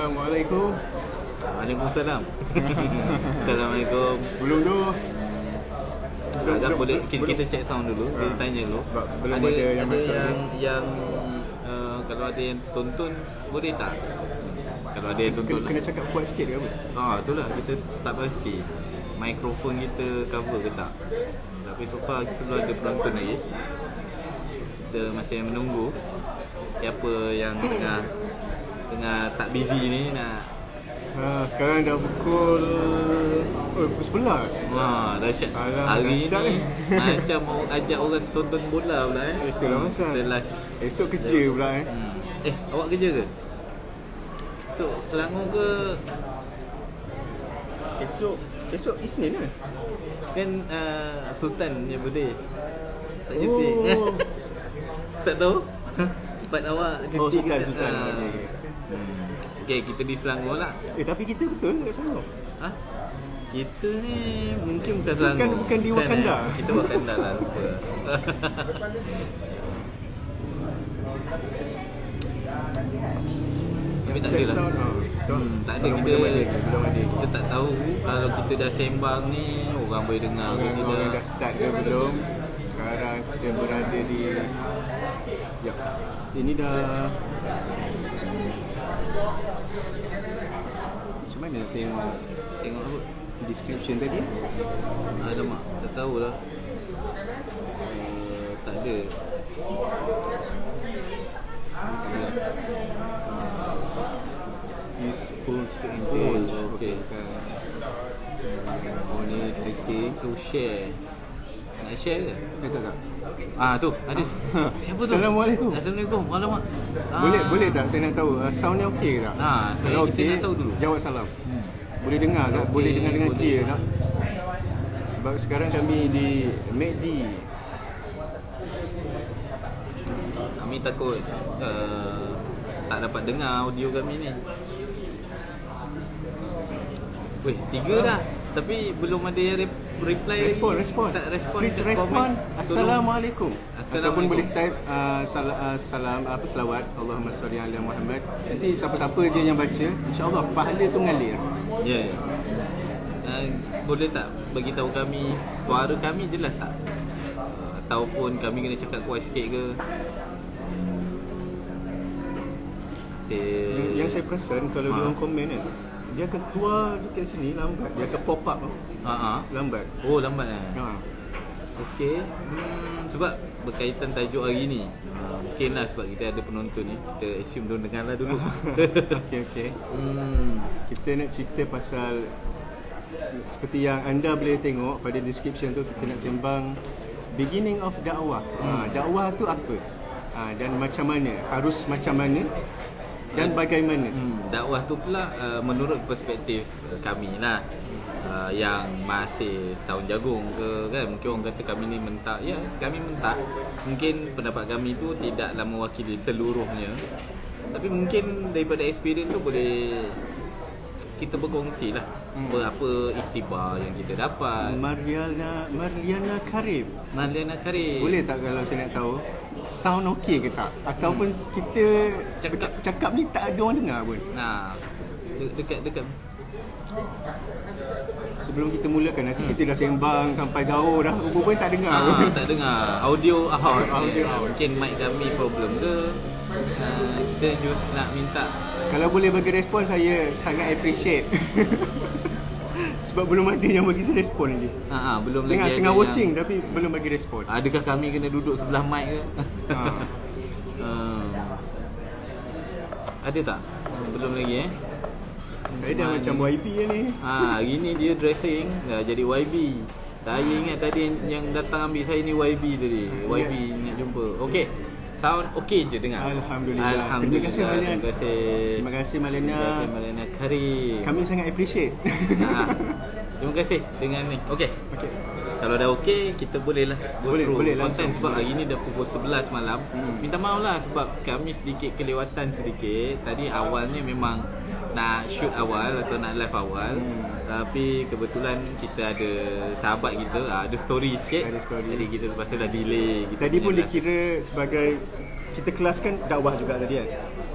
Assalamualaikum. Waalaikumsalam. Assalamualaikum. Sebelum tu Agak boleh kita check sound dulu. Kita tanya dulu. Sebab belum ada yang masuk yang kalau ada yang tonton boleh tak? Kalau ada yang tonton kena cakap kuat sikit ke apa? itulah kita tak pasti mikrofon kita cover ke tak. Tapi so far kita belum ada penonton lagi. Kita masih menunggu siapa yang tengah tak busy ni nak. Sekarang dah pukul pukul 11. Dahsyat. Alah, Hari dahsyat ni macam mau ajak orang tonton bola pula Itulah masa. Esok kerja pula Awak kerja ke? So, Selangor ke? Esok Isnin kan? Kan Sultan yang birthday. Tak cuti. Tak tahu? Tempat awak cuti Sultan. Okay, kita di Selangor lah. Tapi kita betul kat Selangor. Kita ni mungkin bukan Selangor. Bukan di Wakanda. Kita Wakanda lah, lupa. Tapi tak ada lah. Tak ada, kita tak tahu kalau kita dah sembang ni orang boleh dengar ke tidak. Orang dah start ke belum. Sekarang kita berada di ini dah macam mana nak tengok apa? Description tadi? Alamak, tak tahulah. Tak ada. Use phones to engage. Okay. Ni clicking To share. Nak share ke? tak? Tu ada. Siapa tu? Assalamualaikum. Assalamualaikum. Alamak. Boleh tak saya nak tahu soundnya okey ke tak? Kalau kita nak tahu dulu. Jawab salam. Boleh dengar tak? Boleh dengar dengan clear tak? Sebab sekarang kami di MACD. Kami takut tak dapat dengar audio kami ni. Weh, 3 dah. Tapi belum ada yang reply. Respon. Tak respon. Please respon. Assalamualaikum. Assalamualaikum. Ataupun boleh type salam selawat Allahumma salli ala Muhammad. Nanti siapa-siapa je yang baca, insya-Allah pahala tu ngalir. Ya. Boleh tak bagi tahu kami suara kami jelas tak? Ataupun kami kena cakap kuat sikit ke? Yang saya perasan kalau dia orang komen kan, dia akan keluar dekat sini lambat. Dia akan pop up lambat. Oh, lambat Okey. Sebab berkaitan tajuk hari ni. Mungkin lah sebab kita ada penonton ni. Kita assume diorang dengar lah dulu. Okey. Kita nak cerita pasal seperti yang anda boleh tengok pada description tu, kita nak sembang beginning of dakwah. Dakwah tu apa? Dan macam mana? Harus macam mana? Dan bagaimana? Dakwah tu pula menurut perspektif kami lah. Yang masih setahun jagung ke kan, mungkin orang kata kami ni mentak. Ya, kami mentak. Mungkin pendapat kami tu tidaklah mewakili seluruhnya, tapi mungkin daripada experience tu boleh kita berkongsi lah berapa iktibar yang kita dapat. Marliana Karim. Boleh tak kalau saya nak tahu sound okey ke tak? Ataupun kita cakap ni tak ada orang dengar pun. Dekat sebelum kita mulakan, nanti kita dah sembang sampai jauh dah, pun tak dengar. Tak dengar. Audio out. Mungkin mic kami problem ke. Kita just nak minta, kalau boleh bagi respon, saya sangat appreciate. Sebab belum ada yang bagi saya respon lagi. Belum lagi. Tengah watching tapi belum bagi respon. Adakah kami kena duduk sebelah mic ke? Ada tak? Belum lagi Saya dah macam YB ni. Hari ni dia dressing dah jadi YB. Saya ingat tadi yang datang ambil saya ni YB tadi. YB nak jumpa. Okey. Sound okey je dengar. Alhamdulillah. Terima kasih Maliana. Terima kasih Maliana Karim. Kami sangat appreciate. Terima kasih dengan ni. Okey. Kalau dah okey, kita bolehlah boleh content sebab hari ni dah pukul 11 malam. Minta maaf lah sebab kami sedikit kelewatan sedikit. Tadi awalnya memang nak shoot awal atau nak live awal, tapi kebetulan kita ada sahabat kita ada story sikit. Jadi kita terpaksa dah delay. Tadi pun dikira sebagai kita kelaskan dakwah juga tadi kan.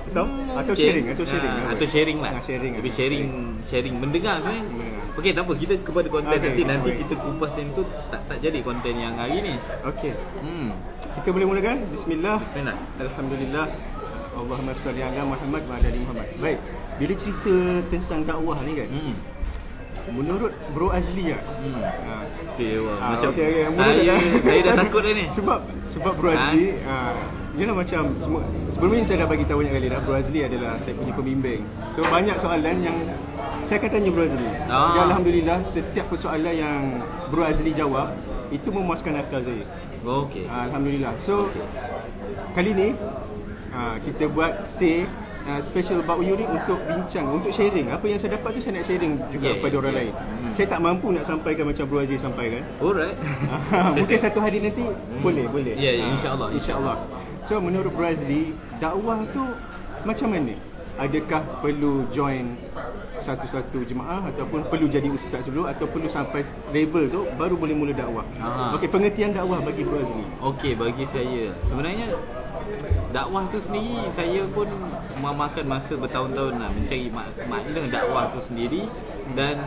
Betul? Atau Okay. sharing, atau sharing. Atau sharing lah. Sharing. Tapi sharing mendengar sebenarnya. Mendengar. Okey, tak apa, kita kepada konten Okay, nanti baik. kita kupas yang tu tak jadi konten yang hari ni. Okey. Hmm. Kita boleh mulakan? Bismillah. Bismillah. Alhamdulillah. Allahumma salli ala Muhammad wa ala ali Muhammad. Baik. Bila cerita tentang dakwah ni kan, menurut Bro Azli lah. Okay, wah. Ah, Macam okey, saya dah takut dah ni. Sebab Bro Azli ialah macam sebelum ni saya dah bagi tahu banyak kali dah, Bro Azli adalah saya punya pembimbing. So banyak soalan yang saya akan tanya Bro Azli. Dan alhamdulillah setiap persoalan yang Bro Azli jawab itu memuaskan akal saya. Okey. Alhamdulillah. So kali ni kita buat special about you ni untuk bincang, untuk sharing. Apa yang saya dapat tu saya nak sharing juga kepada orang lain. Saya tak mampu nak sampaikan macam Bro Aziz sampaikan. Alright. Mungkin satu hari nanti boleh. Ya, insya-Allah. InsyaAllah. So menurut Bro Azli, dakwah tu macam mana? Adakah perlu join satu-satu jemaah ataupun perlu jadi ustaz dulu atau perlu sampai level tu baru boleh mula dakwah? Okey, pengertian dakwah bagi Bro Azli. Okey, bagi saya sebenarnya dakwah tu sendiri saya pun memakan masa bertahun-tahun lah mencari makna dakwah tu sendiri dan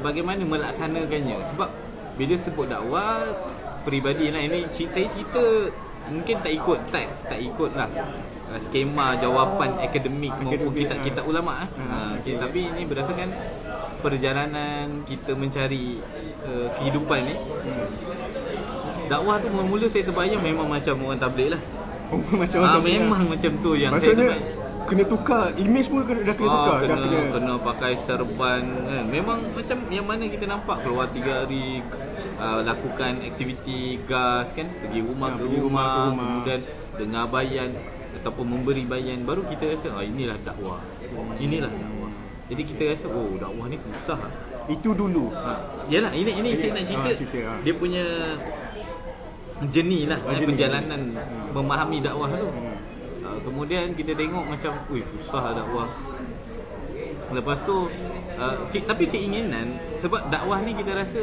bagaimana melaksanakannya. Sebab bila sebut dakwah peribadi lah, ini saya cerita mungkin tak ikut teks, tak ikut lah skema jawapan akademik maupun kitab-kitab ulama tapi ini berdasarkan perjalanan kita mencari kehidupan ni. Dakwah tu mula saya terbayang memang macam orang tabligh lah. Macam orang memang macam tu yang maksudnya, saya kena tukar image pun dah kena tukar, kena pakai serban kan. Memang macam yang mana kita nampak keluar 3 hari lakukan aktiviti gas kan, pergi rumah ke rumah, kemudian dengar bayan ataupun memberi bayan, baru kita rasa inilah dakwah. Inilah dakwah. Jadi kita rasa dakwah ni susah. Itu dulu. Yalah, ini saya nak cerita. Dia punya journey lah, perjalanan memahami dakwah tu. Kemudian kita tengok macam susah dakwah. Lepas tu tapi keinginan, sebab dakwah ni kita rasa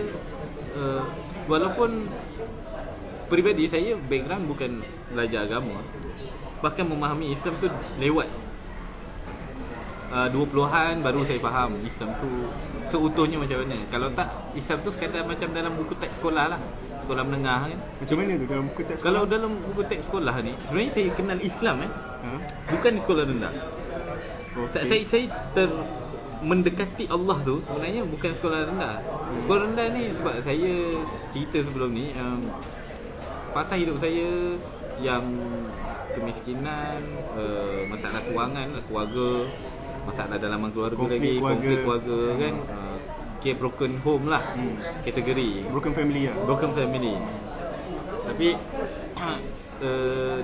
walaupun peribadi saya background bukan belajar agama, bahkan memahami Islam tu lewat 20-an baru saya faham Islam tu seutuhnya macam mana. Kalau tak, Islam tu sekadar macam dalam buku teks sekolah lah, sekolah menengah kan. Macam mana tu dalam buku teks sekolah? Kalau dalam buku teks sekolah ni, sebenarnya saya kenal Islam bukan di sekolah rendah. Saya mendekati Allah tu sebenarnya bukan sekolah rendah. Sekolah rendah ni sebab saya cerita sebelum ni pasal hidup saya yang kemiskinan, masalah kewangan, keluarga, masalah dalam keluarga, konflik keluarga kan, broken home lah kategori broken family. Tapi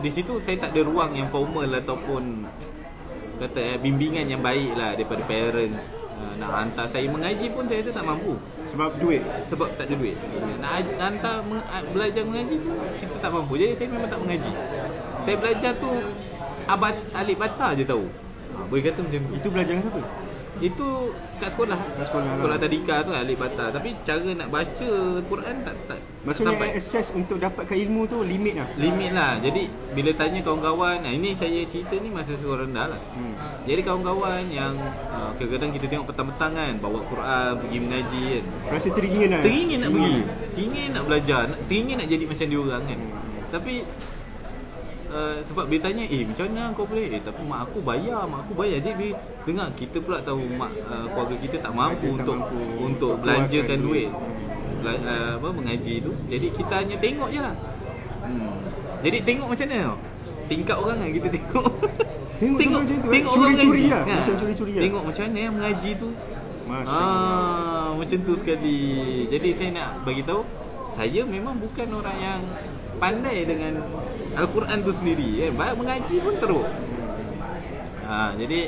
di situ saya tak ada ruang yang formal ataupun kata bimbingan yang baik lah daripada parents. Nak hantar saya mengaji pun saya tak mampu sebab tak ada duit. Nak hantar belajar mengaji pun kita tak mampu. Jadi saya memang tak mengaji. Saya belajar tu alif bata je tahu. Boleh kata macam tu. Itu belajar dengan siapa? Itu kat sekolah. Sekolah tadika tu alif bata. Tapi cara nak baca Quran tak maksudnya sampai. akses untuk dapatkan ilmu tu limit lah. Jadi bila tanya kawan-kawan, ini saya cerita ni masa sekolah rendah lah. Jadi kawan-kawan yang kadang-kadang kita tengok petang-petang kan bawa Quran pergi mengaji kan, rasa teringin nak pergi, teringin nak belajar, teringin nak jadi macam diorang kan. Tapi sebab dia tanya, macam mana kau boleh? Tapi mak aku bayar. Jadi bila dengar kita pula tahu keluarga kita tak mampu untuk belanjakan duit mengaji tu. Jadi kita hanya tengok je lah. Jadi tengok macam mana tau? Tingkap orang kan kita tengok. Tengok orang curi-curi mengaji. lah. Macam curi-curi lah. Tengok macam mana yang mengaji tu. Macam tu sekali. Jadi saya nak bagi tahu, saya memang bukan orang yang pandai dengan Al-Quran tu sendiri mengaji pun teruk. Jadi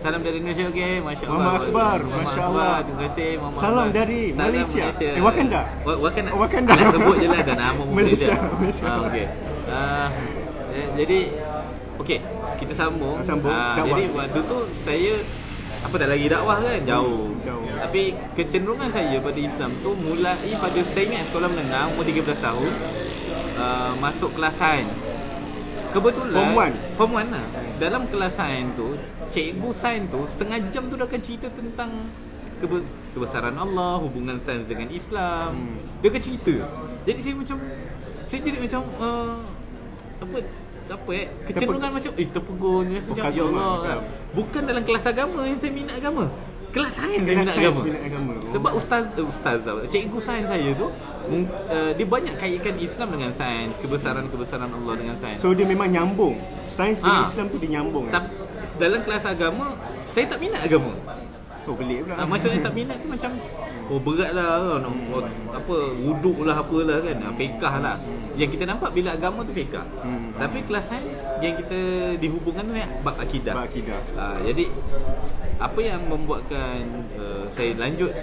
salam dari Indonesia, okey, masya-Allah. Muhammad Akbar, masya-Allah. Terima kasih Muhammad. Salam dari Malaysia. Wakanda. Wakanda. Nak sebut je lah dan nama Malaysia. Okey. Jadi okey, kita sambung. Jadi waktu tu saya tak lagi dakwah kan, jauh. Tapi kecenderungan saya pada Islam tu mulai pada saya ingat sekolah menengah umur 13 tahun, masuk kelas sains. Kebetulan Form 1? Form 1 lah. Dalam kelas sains tu, cikgu sains tu setengah jam tu dah akan cerita tentang kebesaran Allah, hubungan sains dengan Islam. Dia akan cerita. Jadi saya jadi macam kecenderungan macam terpegun macam ya Allah. macam. Bukan dalam kelas agama yang saya minat agama. Kelas sains saya Kelas minat sains agama. minat agama. Sebab ustaz cikgu sains saya tu dia banyak kaitkan Islam dengan sains, kebesaran Allah dengan sains. So dia memang nyambung. Sains dengan Islam tu dia nyambung. Dalam kelas agama saya tak minat agama. Oh, pelik pula. Macam yang tak minat tu macam berat lah nak wuduk lah apalah kan, fiqah lah. Yang kita nampak bila agama tu fiqah. Tapi kelas sains yang kita dihubungkan tu bab akidah. Jadi apa yang membuatkan saya lanjut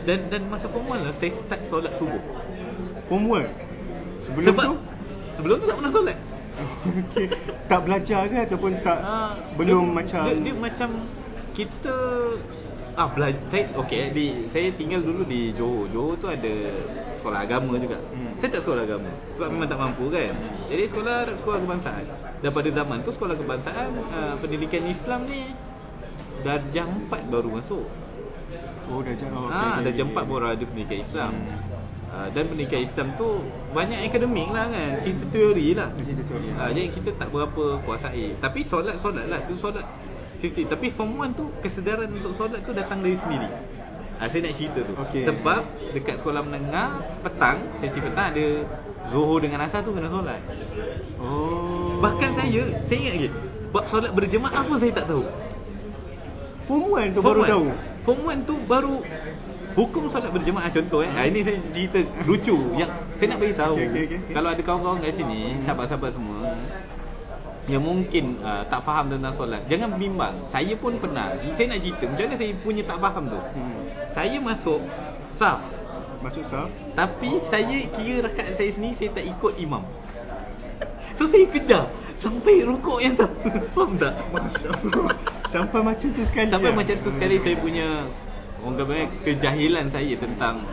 dan masa form 1 lah saya start solat subuh. Form 1? Sebelum tu tak pernah solat. Okay. Tak belajar ke ataupun tak belum macam dia macam kita saya tinggal dulu di Johor. Johor tu ada sekolah agama juga. Saya tak sekolah agama sebab memang tak mampu kan. Jadi sekolah kebangsaan. Dan pada zaman tu sekolah kebangsaan pendidikan Islam ni darjah 4 baru masuk. Oh, darjah darjah 4 baru ada pendidikan Islam. Dan pendidikan Islam tu banyak akademik lah kan, cerita teori lah. Jadi kita tak berapa kuasai. Tapi solat lah tu, solat 50. Tapi form 1 tu kesedaran untuk solat tu datang dari sendiri. Saya nak cerita tu. Sebab dekat sekolah menengah petang, sesi petang ada Zuhur dengan Asar tu kena solat. Bahkan saya ingat lagi bab solat berjemaah pun saya tak tahu. Form 1 tu baru tahu. Form 1 tu baru hukum solat berjemaah contoh ini saya cerita lucu yang saya nak beritahu. Kalau ada kawan-kawan kat sini, sahabat-sahabat semua yang mungkin tak faham tentang solat, jangan bimbang. Saya pun pernah. Saya nak cerita macam mana saya punya tak faham tu. Saya masuk saf. Tapi saya kira rakaat saya sendiri, saya tak ikut imam. So saya kejar sampai rukuk yang satu. Faham tak? Masya-Allah. Sampai macam tu sekali. Saya punya orang kata kejahilan saya tentang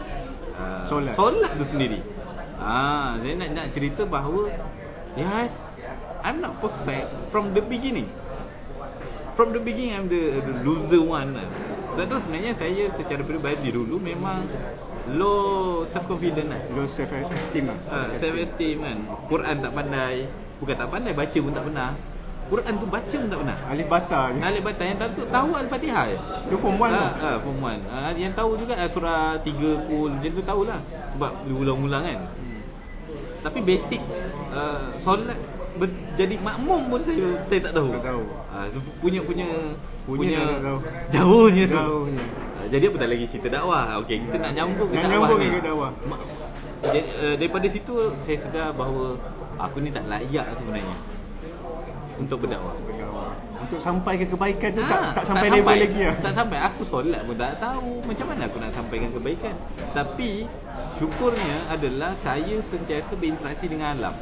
solat tu sendiri. Saya nak cerita bahawa yes, I'm not perfect from the beginning. From the beginning I'm the loser one lah. Sebab tu sebenarnya saya secara peribadi dulu memang low self confidence lah. Low self esteem lah. Self esteem kan. Quran tak pandai. Bukan tak pandai, baca pun tak pernah. Quran tu baca pun tak pernah. Alif bata yang tahu Al-Fatihah je. Dia form 1 lah. Form 1. Yang tahu juga surah 3 kul macam tu tahulah. Sebab diulang-ulang kan. Tapi basic solat jadi makmum pun saya tak tahu. Punya jauhnya. Jadi apa tak lagi cerita dakwah. Okey, kita nak nyambung ke dakwah. Daripada situ saya sedar bahawa aku ni tak layak sebenarnya untuk berdakwah. Untuk sampai ke kebaikan tu tak sampai level lagi lah. Tak sampai. Aku solat pun tak tahu macam mana aku nak sampaikan kebaikan. Tapi syukurnya adalah saya sentiasa berinteraksi dengan alam.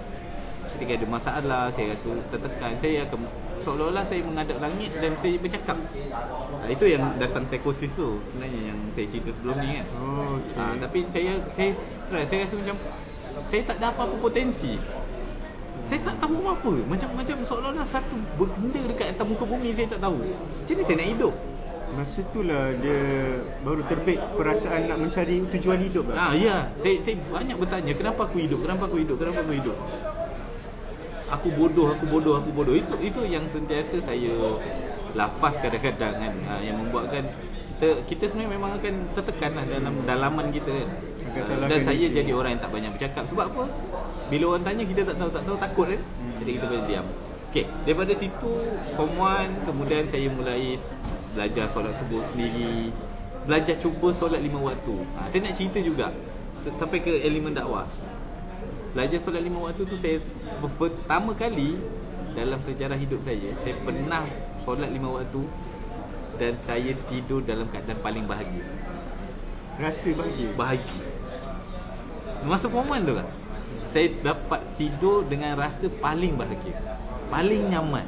Ketika ada masalah, saya rasa tertekan, saya akan seolah-olah saya menghadap langit dan saya bercakap. Itu yang datang psikosis tu sebenarnya yang saya cerita sebelum ni kan. Tapi saya rasa macam saya tak ada apa-apa potensi. Saya tak tahu apa. Macam seolah-olah satu benda dekat atas muka bumi saya tak tahu. Macam mana saya nak hidup? Masa itulah dia baru terbit perasaan nak mencari tujuan hidup lah. Ya. Saya banyak bertanya, kenapa aku hidup? Aku bodoh. Itu yang sentiasa saya lafaz kadang-kadang kan. Yang membuatkan kita sebenarnya memang akan tertekan lah dalam dalaman kita kan. Dan saya jadi orang yang tak banyak bercakap. Sebab apa? Bila orang tanya kita tak tahu takut kan. Jadi kita boleh diam. Okey, daripada situ form 1 kemudian saya mulai belajar solat subuh sendiri. Belajar cuba solat 5 waktu. Saya nak cerita juga sampai ke elemen dakwah. Belajar solat 5 waktu tu saya pertama kali dalam sejarah hidup saya pernah solat 5 waktu dan saya tidur dalam keadaan paling bahagia. Rasa bahagia. Masa form 1 tu lah saya dapat tidur dengan rasa paling bahagia, paling nyaman.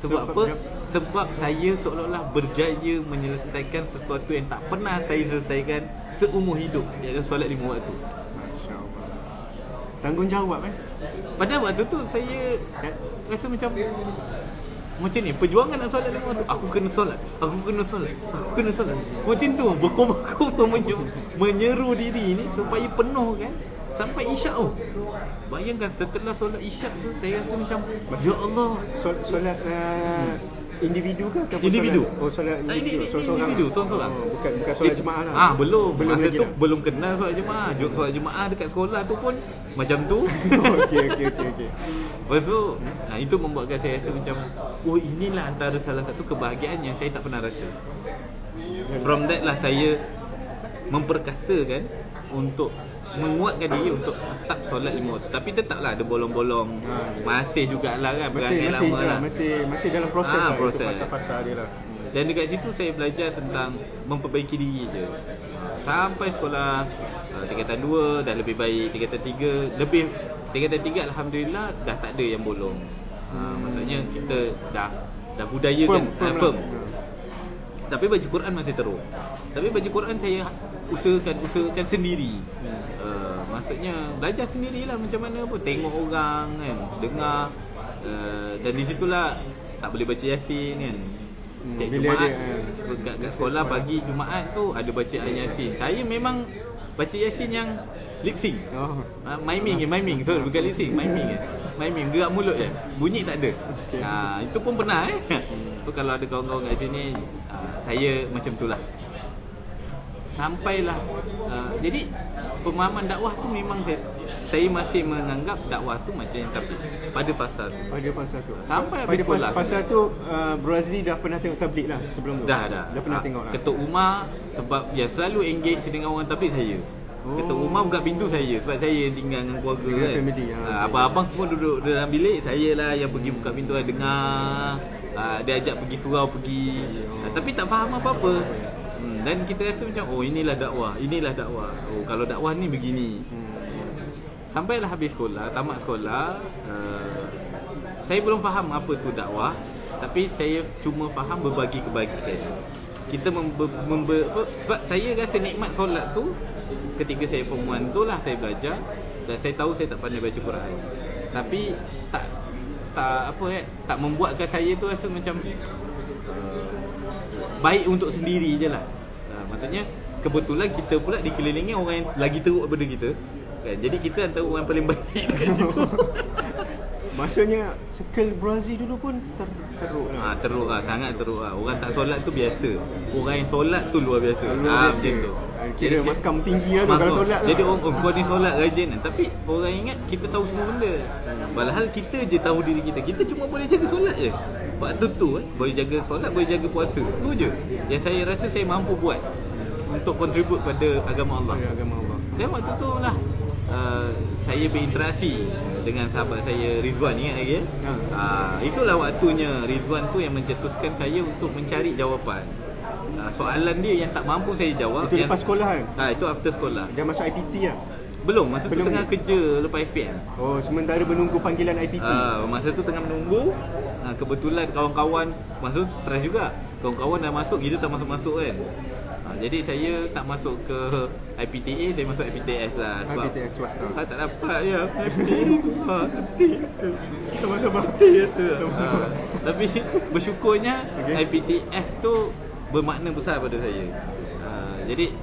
Sebab apa? Sebab saya seolah-olah berjaya menyelesaikan sesuatu yang tak pernah saya selesaikan seumur hidup, iaitu solat 5 waktu. Tanggungjawab Padahal waktu tu saya rasa macam ni, perjuangan nak solat 5 waktu. Aku kena solat. Macam tu, berkobar-kobar menyeru diri ni supaya penuh kan. Sampai isyak tu. Bayangkan setelah solat isyak tu, saya rasa macam, ya Allah. Solat individu ke ataupun Individu. solat Individu, seorang-seorang. Bukan solat jemaah lah. Belum masa lagi tu lah. belum kenal solat jemaah. Solat jemaah dekat sekolah tu pun macam tu. Okey. Lepas tu, itu membuatkan saya rasa macam, oh inilah antara salah satu kebahagiaan yang saya tak pernah rasa. From that lah saya memperkasakan untuk menguatkan diri untuk tetap solat 5 waktu. Tapi tetaplah ada bolong-bolong. Masih jugalah kan perangai lama lah. Masih dalam proses lah. Proses. Fasa-fasa dia lah. Dan dekat situ saya belajar tentang memperbaiki diri je. Sampai sekolah tingkatan 2 dah lebih baik, tingkatan 3 lebih, tingkatan 3 alhamdulillah dah tak ada yang bolong. Maksudnya kita dah budayakan firm. Tapi baca Quran masih teruk. Tapi baca Quran saya usahakan sendiri. Maksudnya belajar sendirilah macam mana pun, tengok orang kan, dengar, dan di situlah tak boleh baca Yasin kan. Setiap Jumaat kat sekolah pagi Jumaat tu ada bacaan Yasin. Saya memang baca Yasin yang lip sync. Miming. Sorry, bukan lip sync, miming gerak mulut je. Bunyi tak ada. Itu pun pernah So kalau ada kawan-kawan kat sini, saya macam itulah. Sampailah jadi pemahaman dakwah tu memang saya masih menganggap dakwah tu macam yang tapi pada fasa tu. Sampai habis sekolah. Pada fasa tu Bro Azli dah pernah tengok tablik lah sebelum tu. Dah pernah tengok lah. Ketuk rumah sebab yang selalu engage dengan orang tablik saya. Ketuk rumah buka pintu saya sebab saya tinggal dengan keluarga kan. Family, abang-abang semua duduk dalam bilik, saya lah yang pergi buka pintu dengar. Dia ajak pergi surau pergi. Tapi tak faham apa-apa. Dan kita rasa macam, oh inilah dakwah. Oh kalau dakwah ni begini. Sampailah habis sekolah, tamat sekolah, saya belum faham apa tu dakwah. Tapi saya cuma faham berbagi kebahagiaan. Kita sebab saya rasa nikmat solat tu ketika saya form 1 tu lah saya belajar. Dan saya tahu saya tak pandai baca Quran. Tapi tak membuatkan saya tu rasa macam baik untuk sendiri je lah. Maksudnya kebetulan kita pula dikelilingi orang yang lagi teruk daripada kita kan? Jadi kita antara orang paling baik dekat situ. Maksudnya circle Bro Azli dulu pun teruk lah. Teruk lah, sangat teruk lah. Orang tak solat tu biasa, orang yang solat tu luar biasa. Macam tu. Kira makam tinggi lah tu kalau solat lah. Jadi kau ni solat rajin kan. Tapi orang ingat kita tahu semua benda. Padahal kita je tahu diri kita. Kita cuma boleh jaga solat je. Waktu tu boleh jaga solat, boleh jaga puasa. Tu je yang saya rasa saya mampu buat untuk contribute pada agama Allah. Dan waktu tu lah saya berinteraksi dengan sahabat saya Rizwan, ingat lagi itulah waktunya Rizwan tu yang mencetuskan saya untuk mencari jawapan soalan dia yang tak mampu saya jawab. Itu lepas sekolah kan? Itu after sekolah. Dia masuk IPT lah? Belum, masa tu tengah kerja lepas SPM. Oh, sementara menunggu panggilan IPT. Masa tu tengah menunggu. Kebetulan kawan-kawan masa tu stres juga. Kawan-kawan dah masuk, kita tak masuk-masuk kan. Jadi saya tak masuk ke IPTA, saya masuk IPTS lah. Sebab IPTS swasta. Tak dapat ya sedih. Sama-sama sedih tu. Tapi bersyukurnya IPTS tu bermakna besar pada saya. Jadi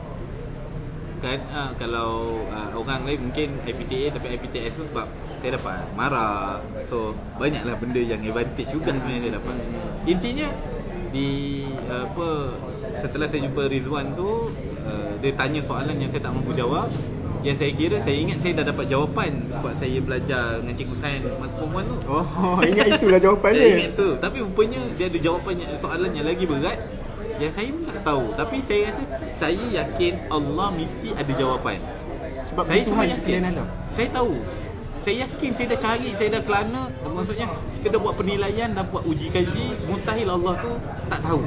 kan kalau orang lain mungkin IPTA tapi IPTS tu sebab saya dapat marah. So banyaklah benda yang advantage juga sebenarnya saya dapat. Intinya setelah saya jumpa Rizwan tu, dia tanya soalan yang saya tak mampu jawab. Yang saya kira, saya ingat saya dah dapat jawapan sebab saya belajar dengan Cikgu Sain masa form 1 tu. Oh, ingat itulah jawapan dia. Ingat tu. Tapi rupanya dia ada jawapan soalan yang lagi berat yang saya pun tak tahu. Tapi saya rasa, saya yakin Allah mesti ada jawapan. Sebab saya cuma yakin yakin. Saya tahu. Saya yakin, saya dah cari, saya dah kelana. Maksudnya kita dah buat penilaian, dah buat uji kaji. Mustahil Allah tu tak tahu.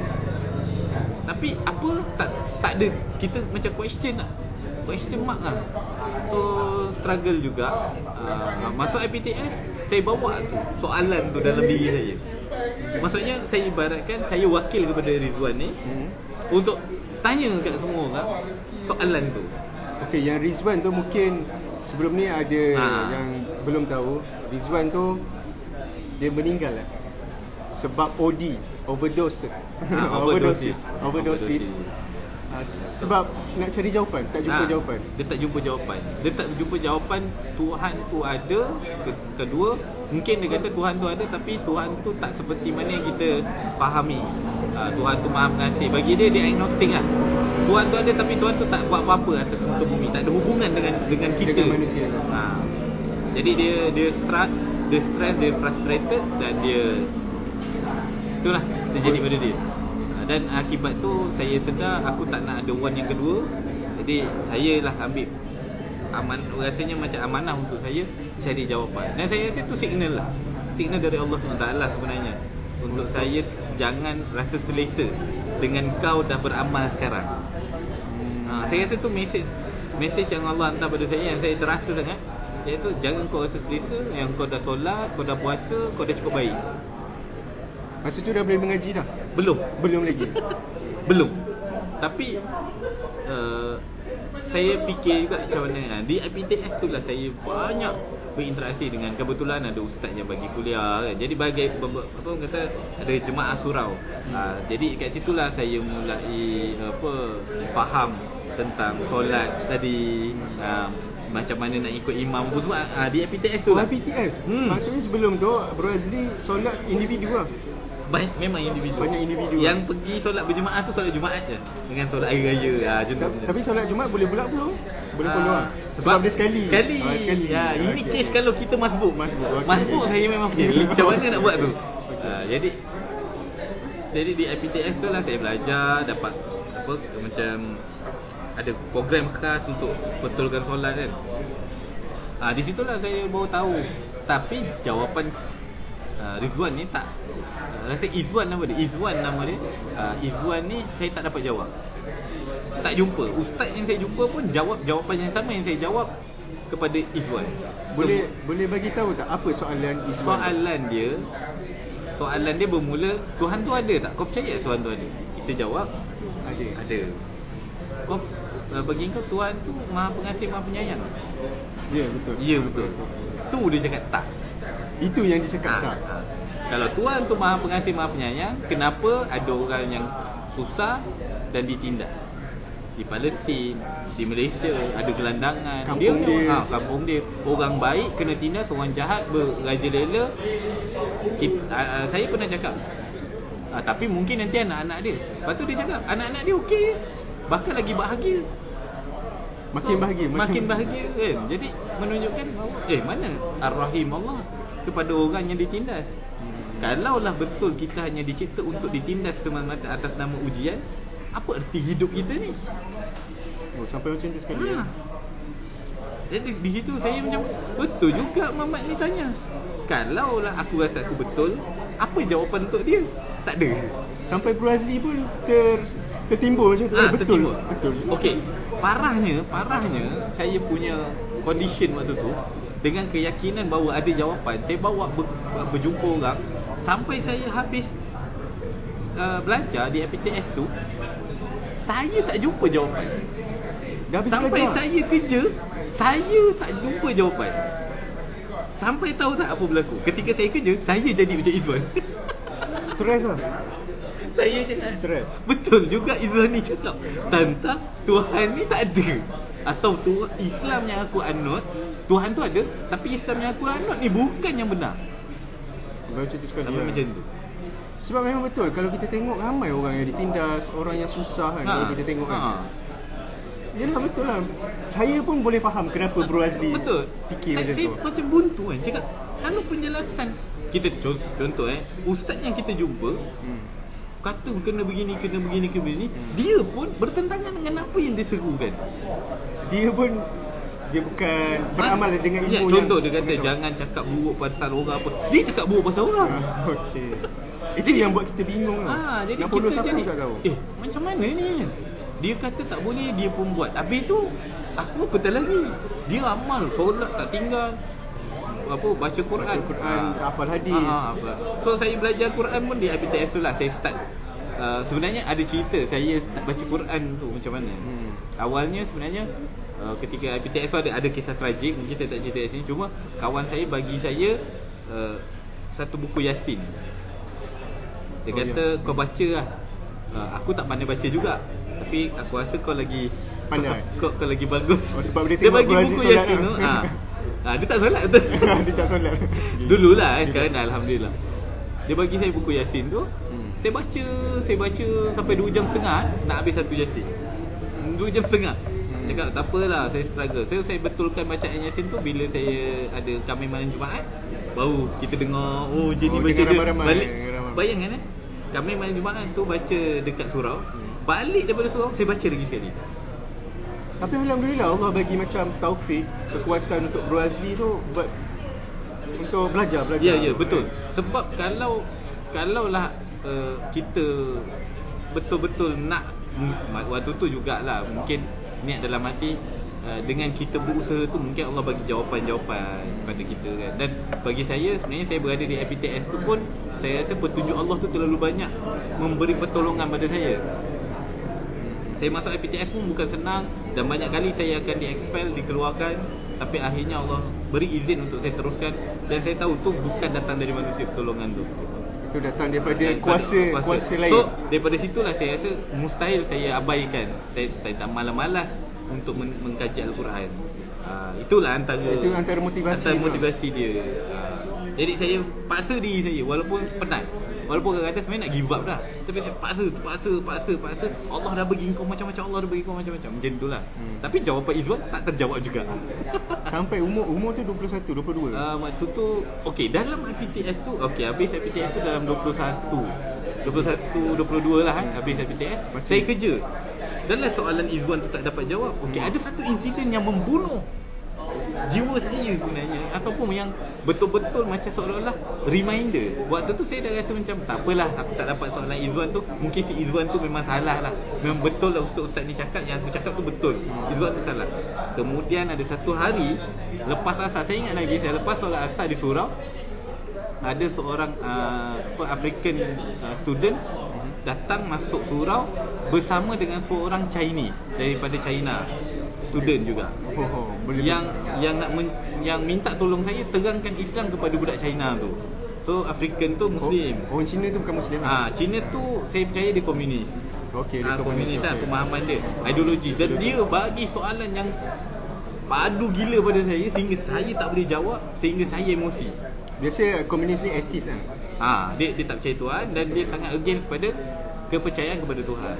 Tapi apa, tak ada. Kita macam question mark lah. So struggle juga. Masuk IPTS, saya bawa tu soalan tu dalam diri saya. Maksudnya saya ibaratkan saya wakil kepada Rizwan ni untuk tanya kat semua orang soalan tu. Okey, yang Rizwan tu mungkin sebelum ni ada yang belum tahu, Rizwan tu dia meninggal lah sebab OD, overdoses. Overdosis. Sebab nak cari jawapan, tak jumpa jawapan. Dia tak jumpa jawapan. Tuhan tu ada. Kedua, mungkin dia kata Tuhan tu ada, tapi Tuhan tu tak seperti mana yang kita fahami. Tuhan tu Maha Pengasih. Bagi dia agnostik lah. Tuhan tu ada, tapi Tuhan tu tak buat apa-apa atas muka bumi. Tak ada hubungan dengan kita, dengan manusia. Jadi dia stress, dia frustrated, dan itulah terjadi pada dia. Dan akibat tu saya sedar aku tak nak ada one yang kedua. Jadi saya lah ambil rasanya macam amanah untuk saya cari jawapan. Dan saya rasa tu signal dari Allah SWT sebenarnya, untuk saya jangan rasa selesa dengan kau dah beramal sekarang. Saya rasa tu message yang Allah hantar pada saya, yang saya terasa sangat, iaitu jangan kau rasa selesa yang kau dah solat, kau dah puasa, kau dah cukup baik. Masa tu dah boleh mengaji dah? Belum lagi. Belum. Tapi saya fikir juga macam mana. Di IPTS tu lah saya banyak berinteraksi dengan, kebetulan ada ustaz yang bagi kuliah kan. Jadi bagi apa orang kata, ada jemaah surau. Jadi kat situlah saya mulai faham tentang solat tadi, macam mana nak ikut imam pun semua di IPTS tu lah. IPTS? Maksudnya sebelum tu Bro Azli solat individu lah? Memang individu. Banyak individu. Yang pergi solat berjemaah tu solat Jumaat je, dengan solat hari raya. Tapi solat Jumaat boleh pula follow? Boleh follow lah? Sebab dia sekali. Ini kes kalau kita masbuk. Masbuk saya memang feel macam mana nak buat tu. Jadi di IPTS tu lah saya belajar, dapat macam ada program khas untuk betulkan solat kan. Di situlah saya baru tahu. Tapi jawapan Rizwan ni tak, rasa Izwan nama dia. Izwan ni saya tak dapat jawab. Tak jumpa. Ustaz yang saya jumpa pun jawab jawapan yang sama yang saya jawab kepada Izwan. Boleh bagi tahu tak apa soalan Izwan? Soalan dia bermula, Tuhan tu ada tak? Kau percaya Tuhan tu ada? Kita jawab ada. Kau bagi kau Tuhan tu Maha Pengasih, Maha Penyayang? Ya betul. Tu dia cakap tak. Itu yang dia cakap tak. Kalau Tuhan tu Maha Pengasih, Maha Penyayang, kenapa ada orang yang susah dan ditindas? Di Palestin, di Malaysia ada gelandangan. Kampung dia orang baik kena tindas, orang jahat berajalela. Saya pernah cakap, tapi mungkin nanti anak-anak dia. Lepas tu dia cakap anak-anak dia okey, bahkan lagi bahagia. Makin bahagia kan. Jadi menunjukkan mana Ar-Rahim Allah kepada orang yang ditindas. Kalaulah betul kita hanya dicipta untuk ditindas semata-mata atas nama ujian, apa erti hidup kita ni? Sampai macam tu sekali ya. Jadi di situ saya macam betul juga Mamat ni tanya. Kalaulah aku rasa aku betul, apa jawapan untuk dia? Tak ada. Sampai Bro Azli pun tertimbul macam tu. Betul. Okey. Parahnya saya punya condition waktu tu, dengan keyakinan bahawa ada jawapan, saya bawa berjumpa orang sampai saya habis belajar di IPTS tu, saya tak jumpa jawapan. Sampai belajar. Saya kerja, saya tak jumpa jawapan. Sampai tahu tak apa berlaku? Ketika saya kerja, saya jadi macam Izwan. Stres lah. Saya stres. Betul juga Izwan ni cakap, tentang Tuhan ni tak ada. Atau Islam yang aku anut, Tuhan tu ada, tapi Islam yang aku anut ni bukan yang benar. Macam tu sekali. Sampai macam tu. Sebab memang betul, kalau kita tengok ramai orang yang ditindas, orang yang susah kan, kalau kita tengok kan. Yalah betul lah. Saya pun boleh faham kenapa Bro Azli fikir macam tu. Saya macam buntu kan. Cakap, kalau penjelasan kita contoh ustaz yang kita jumpa kata kena begini, dia pun bertentangan dengan apa yang dia serukan. Dia bukan beramal dengan ilmu contoh dia kata jangan cakap buruk pasal orang apa. Dia cakap buruk pasal orang. Okey. Itu yang buat kita bingung lah. Jadi yang follow kita siapa tak tahu. Macam mana ni? Dia kata tak boleh, dia pun buat. Habis tu aku betul lagi. Dia amal, solat tak tinggal. Baca Quran, hafal hadis. So saya belajar Quran pun di IPTS tu lah. Saya start sebenarnya ada cerita saya start baca Quran tu macam mana. Awalnya sebenarnya ketika IPTS tu ada kisah tragik, mungkin saya tak cerita kat sini. Cuma kawan saya bagi saya satu buku Yasin. Dia kata kau baca lah. Aku tak pandai baca juga, tapi aku rasa kau lagi Pandai. kau lagi bagus. Sebab dia Dia tengok bagi Quran buku solat Yasin lah. tu. Dia tak solat betul. Dia tak solat. Dululah sekarang dah alhamdulillah. Dia bagi saya buku Yasin tu. Saya baca sampai 2 jam setengah nak habis satu Yasin. 2 jam setengah. Cakap tak apalah, saya struggle. Saya betulkan bacaan Yasin tu bila saya ada kami malam Jumaat. Baru kita dengar jadi baca dia ramai-ramai, balik. ramai-ramai. Bayangkan kami malam Jumaat tu baca dekat surau. Balik daripada surau saya baca lagi sekali. Tapi alhamdulillah Allah bagi macam taufik, kekuatan untuk Bro Azli tu untuk belajar. Ya betul. Sebab kalaulah kita betul-betul nak waktu tu jugalah mungkin niat dalam hati dengan kita berusaha tu mungkin Allah bagi jawapan-jawapan pada kita kan. Dan bagi saya sebenarnya saya berada di IPTS tu pun saya rasa petunjuk Allah tu terlalu banyak memberi pertolongan pada saya. Saya masuk IPTS pun bukan senang dan banyak kali saya akan di-expel, dikeluarkan, tapi akhirnya Allah beri izin untuk saya teruskan dan saya tahu tu bukan datang dari manusia pertolongan tu. Itu datang daripada kuasa lain. So daripada situlah saya rasa mustahil saya abaikan. Saya tak malas-malas untuk mengkaji Al-Quran. Itulah antara motivasi dia. Jadi saya paksa diri saya walaupun penat. Walaupun kadang-kadang sebenarnya nak give up dah, tapi saya paksa. Allah dah bagi kau macam-macam, Allah dah bagi kau macam-macam. Macam itulah. Tapi jawapan Izwan tak terjawab juga. Sampai umur tu 21, 22. Waktu tu okey dalam IPTS tu habis IPTS tu dalam 22 lah habis IPTS. Saya kerja. Dalam soalan Izwan tu tak dapat jawab. Okey, ada satu insiden yang membunuh jiwa saya sebenarnya, ataupun yang betul-betul macam seolah-olah reminder. Waktu tu saya dah rasa macam tak apalah, aku tak dapat soalan Izwan tu, mungkin si Izwan tu memang salah lah, memang betul lah ustaz-ustaz ni cakap, yang aku cakap tu betul, Izwan tu salah. Kemudian ada satu hari lepas asar, saya ingat lagi, saya lepas solat asar di surau, ada seorang African student datang masuk surau bersama dengan seorang Chinese daripada China, student juga. Yang minta tolong saya terangkan Islam kepada budak China tu. So African tu Muslim. Orang Cina tu bukan Muslim. Cina tu saya percaya dia komunis. Okey, dia komunis lah, pemahaman dia, ideologi. Dan dia bagi soalan yang padu gila pada saya sehingga saya tak boleh jawab, sehingga saya emosi. Biasa komunis ni atheist kan? Dia tak percaya Tuhan dan dia sangat against pada kepercayaan kepada Tuhan.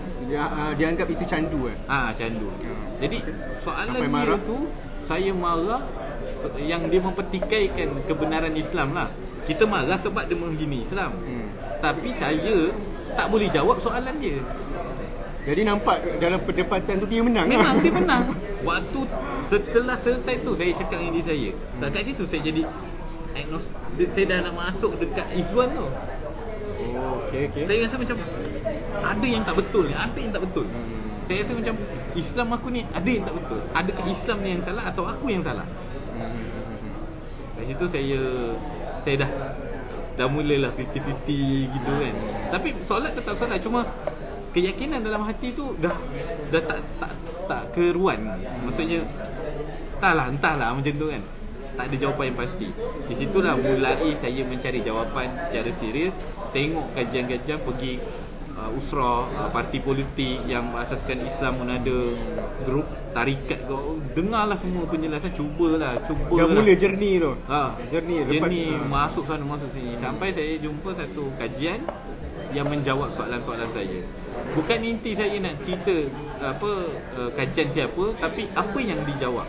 Dia anggap itu candu kan? Candu. Jadi soalan sampai dia marah tu saya marah yang dia mempertikaikan kebenaran Islam lah. Kita marah sebab dia menghina Islam. Tapi saya tak boleh jawab soalan dia. Jadi nampak dalam perdebatan tu dia menang. Memang dia menang. Waktu setelah selesai tu saya cakap dengan diri saya. Kat situ saya jadi saya dah nak masuk dekat Izwan tu. Okey. Saya rasa macam ada yang tak betul ni, ada yang tak betul. Saya rasa macam Islam aku ni ada yang tak betul. Adakah Islam ni yang salah atau aku yang salah? Kat situ saya dah mulalah 50-50 gitu kan. Tapi solat tetap solat, cuma keyakinan dalam hati tu dah tak keruan. Maksudnya entahlah macam tu kan. Tak ada jawapan yang pasti. Di situlah mulai saya mencari jawapan secara serius, tengok kajian-kajian, pergi usrah, parti politik yang berasaskan Islam pun ada, grup tarikat kau, dengarlah semua penjelasan, cubalah. Dah mula journey tu. Journey masuk sana masuk sini sampai saya jumpa satu kajian yang menjawab soalan-soalan saya. Bukan inti saya nak cerita kajian siapa, tapi apa yang dijawab.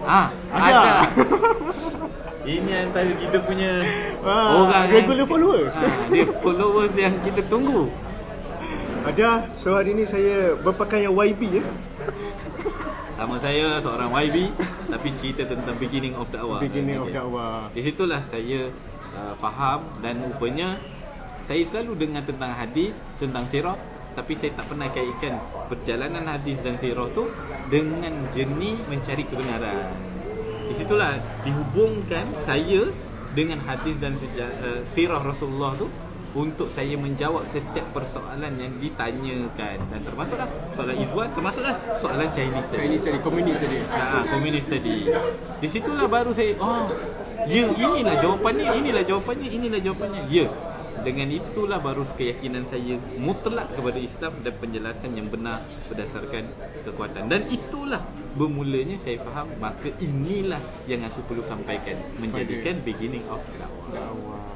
Ada. Ini antara kita punya orang regular followers. Dia followers yang kita tunggu. Ada. So hari ni saya berpakaian YB Sama saya seorang YB, tapi cerita tentang beginning of dakwah. Di situlah saya faham, dan rupanya saya selalu dengar tentang hadis, tentang sirah, tapi saya tak pernah kaitkan perjalanan hadis dan sirah tu dengan jernih mencari kebenaran. Di situlah dihubungkan saya dengan hadis dan sirah Rasulullah tu untuk saya menjawab setiap persoalan yang ditanyakan, dan termasuklah soalan Izwan, termasuklah soalan Chinese tadi, komunis tadi. komunis tadi. Di situlah baru saya, ya, inilah jawapannya. Ya. Dengan itulah baru keyakinan saya mutlak kepada Islam dan penjelasan yang benar berdasarkan kekuatan. Dan itulah bermulanya saya faham, maka inilah yang aku perlu sampaikan, menjadikan beginning of dakwah.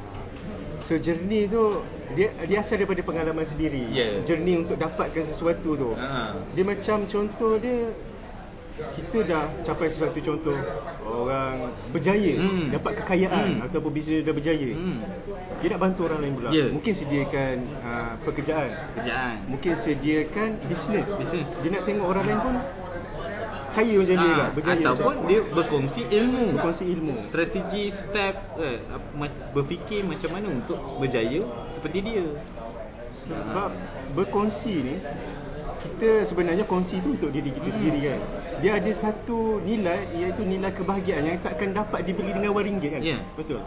So journey tu dia asal daripada pengalaman sendiri. Journey untuk dapatkan sesuatu tu. Dia macam contoh dia, kita dah capai sesuatu, contoh orang berjaya, dapat kekayaan ataupun bisnes dah berjaya. Dia nak bantu orang lain pula. Mungkin sediakan pekerjaan. Mungkin sediakan bisnes. Dia nak tengok orang lain pun kaya macam dia lah, berjaya ataupun macam dia berkongsi ilmu, strategi, step, berfikir macam mana untuk berjaya seperti dia. Sebab berkongsi ni, kita sebenarnya kongsi tu untuk diri kita sendiri kan. Dia ada satu nilai, iaitu nilai kebahagiaan yang takkan dapat dibeli dengan RM1 kan. Betul.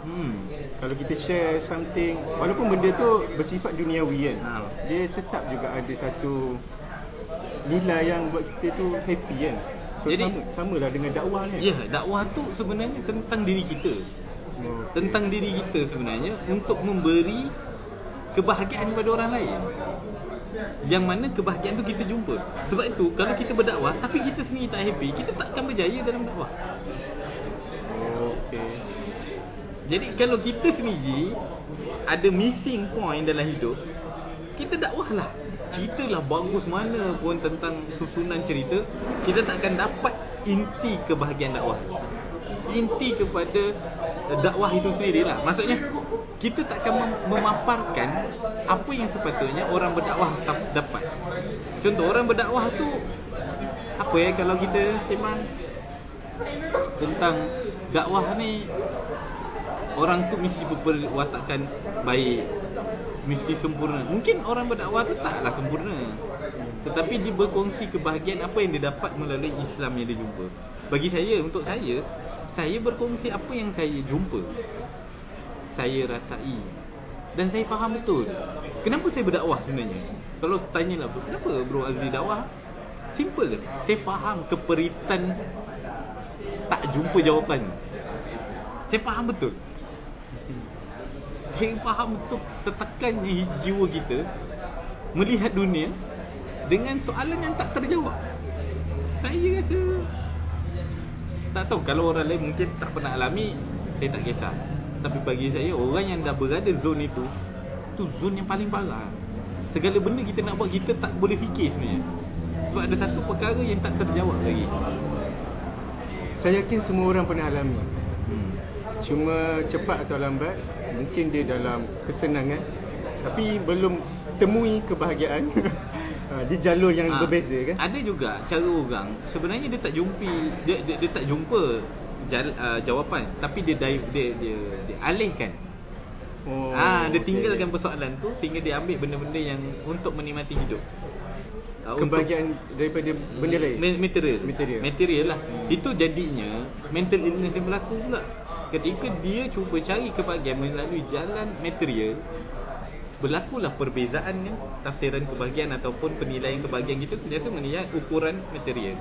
Kalau kita share something, walaupun benda tu bersifat duniawi kan, dia tetap juga ada satu nilai yang buat kita tu happy kan. So jadi, samalah dengan dakwah ni. Ya, dakwah tu sebenarnya tentang diri kita. Tentang diri kita sebenarnya, untuk memberi kebahagiaan kepada orang lain. Yang mana kebahagiaan tu kita jumpa. Sebab itu kalau kita berdakwah tapi kita sendiri tak happy, kita takkan berjaya dalam dakwah. Jadi kalau kita sendiri ada missing point dalam hidup, kita dakwahlah. Ceritalah bagus mana pun tentang susunan cerita, kita takkan dapat inti kebahagiaan dakwah. Inti kepada dakwah itu sendirilah. Maksudnya kita takkan memaparkan apa yang sepatutnya orang berdakwah dapat. Contoh, orang berdakwah tu apa ya, kalau kita sembang tentang dakwah ni, orang tu mesti berwatakan baik, mesti sempurna. Mungkin orang berdakwah tu taklah sempurna, tetapi dia berkongsi kebahagiaan apa yang dia dapat melalui Islam yang dia jumpa. Bagi saya, untuk saya berkongsi apa yang saya jumpa, saya rasai, dan saya faham betul. Kenapa saya berdakwah sebenarnya? Kalau tanyalah, kenapa Bro Azli dakwah? Simple je. Saya faham keperitan tak jumpa jawapan. Saya faham betul. Saya faham betul tertekannya jiwa kita melihat dunia dengan soalan yang tak terjawab. Saya rasa, tak tahu, kalau orang lain mungkin tak pernah alami, saya tak kisah. Tapi bagi saya, orang yang dah berada zon itu zon yang paling parah. Segala benda kita nak buat, kita tak boleh fikir sebenarnya. Sebab ada satu perkara yang tak terjawab lagi. Saya yakin semua orang pernah alami. Cuma cepat atau lambat, mungkin dia dalam kesenangan, tapi belum temui kebahagiaan di jalur yang berbeza kan. Ada juga cara orang sebenarnya dia tak jumpa jawapan, tapi dia alihkan. Dia tinggalkan persoalan tu sehingga dia ambil benda-benda yang untuk menikmati hidup. Kebahagiaan daripada benda lain, material lah. Itu jadinya mental illness yang berlaku pula. Ketika dia cuba cari kebahagiaan melalui jalan material, berlakulah perbezaan kan, tafsiran kebahagiaan ataupun penilaian kebahagiaan kita sentiasa menilai ukuran material.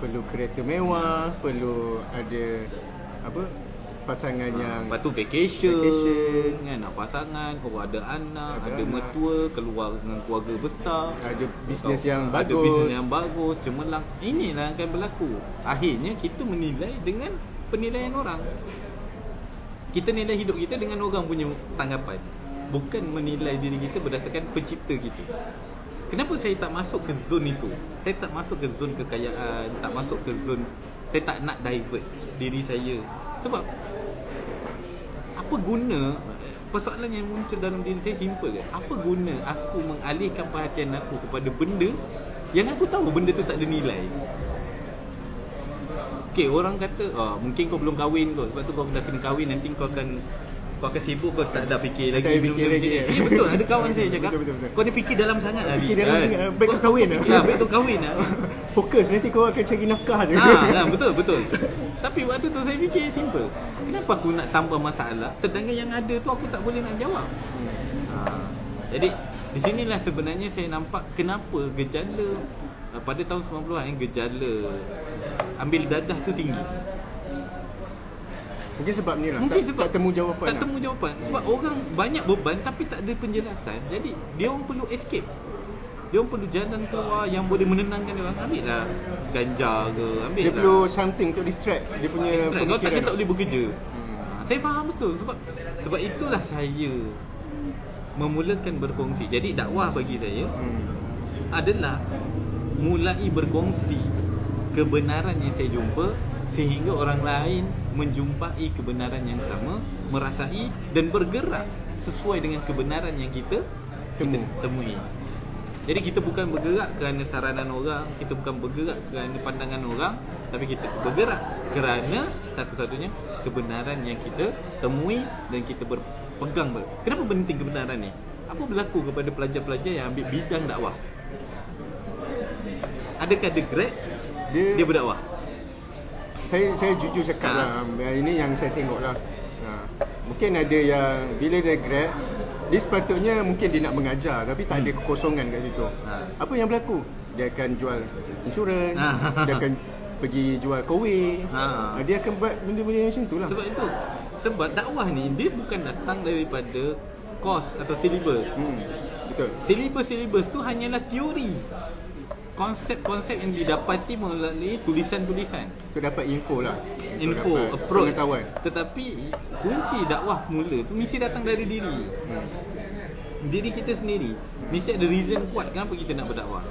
Perlu kereta mewah, perlu ada pasangan yang lepas tu vacation kan, nak pasangan, ada anak, ada mertua, keluar dengan keluarga besar, ada bisnes yang bagus, cemerlang. Inilah akan berlaku. Akhirnya kita menilai dengan penilaian orang. Kita nilai hidup kita dengan orang punya tanggapan, bukan menilai diri kita berdasarkan pencipta kita. Kenapa saya tak masuk ke zon itu? Saya tak masuk ke zon kekayaan, tak masuk ke zon, saya tak nak divert diri saya. Sebab apa guna, persoalan yang muncul dalam diri saya simple je. Apa guna aku mengalihkan perhatian aku kepada benda yang aku tahu benda tu tak ada nilai? Okay, orang kata mungkin kau belum kahwin kot, sebab tu kau dah kena kahwin, nanti kau akan sibuk, kau tak dah fikir lagi. Betul, ada kawan saya cakap, betul. Kau ni fikir dalam sangat lah. Baik kau kahwin lah. Ya, baik kau kahwin lah. Fokus, nanti kau akan cari nafkah je. Betul. Tapi waktu tu saya fikir simple. Kenapa aku nak tambah masalah sedangkan yang ada tu aku tak boleh nak jawab? Jadi di sinilah sebenarnya saya nampak kenapa gejala pada tahun 90-an gejala ambil dadah tu tinggi. Mungkin sebab ni lah, Mungkin tak, sebab tak temu jawapan Tak temu jawapan. Sebab orang banyak beban tapi tak ada penjelasan. Jadi dia orang perlu escape. Dia orang perlu jalan keluar yang boleh menenangkan dia orang. Ambil lah ganja ke, ambil Dia lah. perlu something untuk distract dia punya Kau tak, dia pemikiran. tak boleh bekerja. Saya faham betul sebab itulah saya memulakan berkongsi. Jadi dakwah bagi saya adalah mulai berkongsi kebenaran yang saya jumpa sehingga orang lain menjumpai kebenaran yang sama, merasai dan bergerak sesuai dengan kebenaran yang kita temui. Jadi kita bukan bergerak kerana saranan orang, kita bukan bergerak kerana pandangan orang, tapi kita bergerak kerana satu-satunya kebenaran yang kita temui dan kita berpegang. Kenapa penting kebenaran ni? Apa berlaku kepada pelajar-pelajar yang ambil bidang dakwah? Adakah dia grad dia berdakwah? Saya jujur cakap lah, ini yang saya tengok lah. Mungkin ada yang bila dia grad, dia sepatutnya mungkin dia nak mengajar tapi tak ada kekosongan kat situ. Apa yang berlaku? Dia akan jual insurans, dia akan pergi jual kowe. Dia akan buat benda-benda macam tu lah. Sebab dakwah ni dia bukan datang daripada kos atau syllabus. Betul. Syllabus tu hanyalah teori. Konsep-konsep yang didapati melalui tulisan-tulisan. Untuk dapat info lah. Info, dapat approach. pengetahuan. Tetapi kunci dakwah mula tu mesti datang dari diri. Diri kita sendiri. Mesti ada reason kuat kenapa kita nak berdakwah.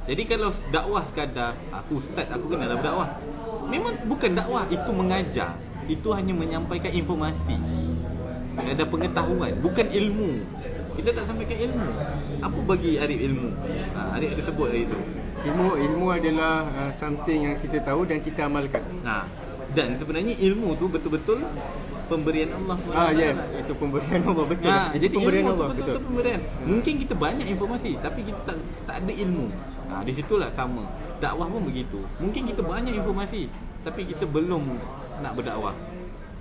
Jadi kalau dakwah sekadar aku ustaz, aku kenalah berdakwah. Memang bukan dakwah, itu mengajar. Itu hanya menyampaikan informasi. Ada pengetahuan, bukan ilmu. Kita tak sampaikan ilmu. Apa bagi Arif ilmu? Arif ada sebut hari tu. Ilmu adalah something yang kita tahu dan kita amalkan. Dan sebenarnya ilmu tu betul-betul pemberian Allah SWT. Yes, itu pemberian Allah, betul. Itu Jadi pemberian ilmu Allah, tu betul-betul pemberian. Mungkin kita banyak informasi tapi kita tak ada ilmu. Di situlah sama. Dakwah pun begitu. Mungkin kita banyak informasi tapi kita belum nak berdakwah.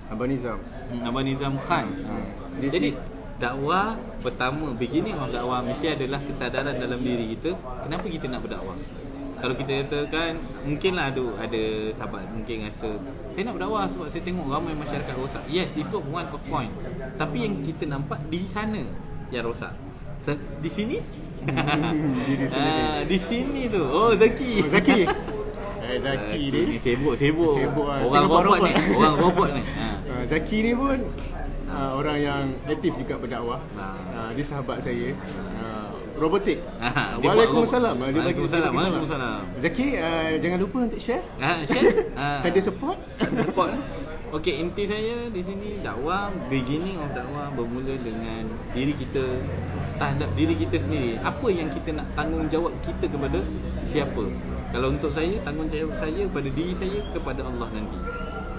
Abang Nizam. Abang Nizam Khan. Jadi dakwah pertama, beginning of dakwah mesti adalah kesadaran dalam diri kita kenapa kita nak berdakwah. Kalau kita katakan mungkinlah ada sahabat mungkin rasa saya nak berdakwah sebab saya tengok ramai masyarakat rosak. Yes, itu one of point. Tapi yang kita nampak di sana yang rosak. Di sini di sini tu. Oh, Zaki. Zaki ni sibuk lah. Orang robot ni. Zaki ni pun orang yang aktif juga berdakwah. Dia sahabat saya. Robotik. Waalaikumsalam. Waalaikumsalam. Zaki, jangan lupa untuk share. Share. Ada support. Okey, inti saya di sini dakwah, beginning of dakwah bermula dengan diri kita, terhadap diri kita sendiri. Apa yang kita nak tanggungjawab kita kepada siapa? Kalau untuk saya, tanggungjawab saya pada diri saya kepada Allah nanti.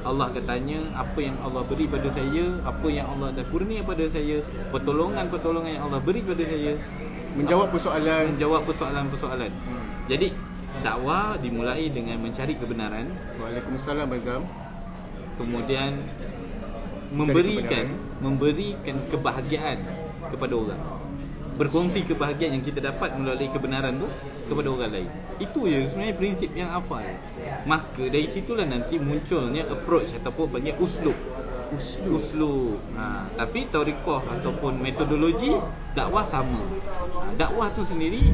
Allah akan tanya apa yang Allah beri pada saya, apa yang Allah dah kurnia pada saya, pertolongan-pertolongan yang Allah beri pada saya, menjawab persoalan. Jadi dakwah dimulai dengan mencari kebenaran. Waalaikumsalam Azam. Kemudian memberikan kebahagiaan kepada orang. Berkongsi kebahagiaan yang kita dapat melalui kebenaran tu kepada orang lain. Itu je sebenarnya prinsip yang hafal. Maka dari situlah nanti munculnya approach ataupun panggil uslub. Tapi tariqah ataupun metodologi dakwah sama. Dakwah tu sendiri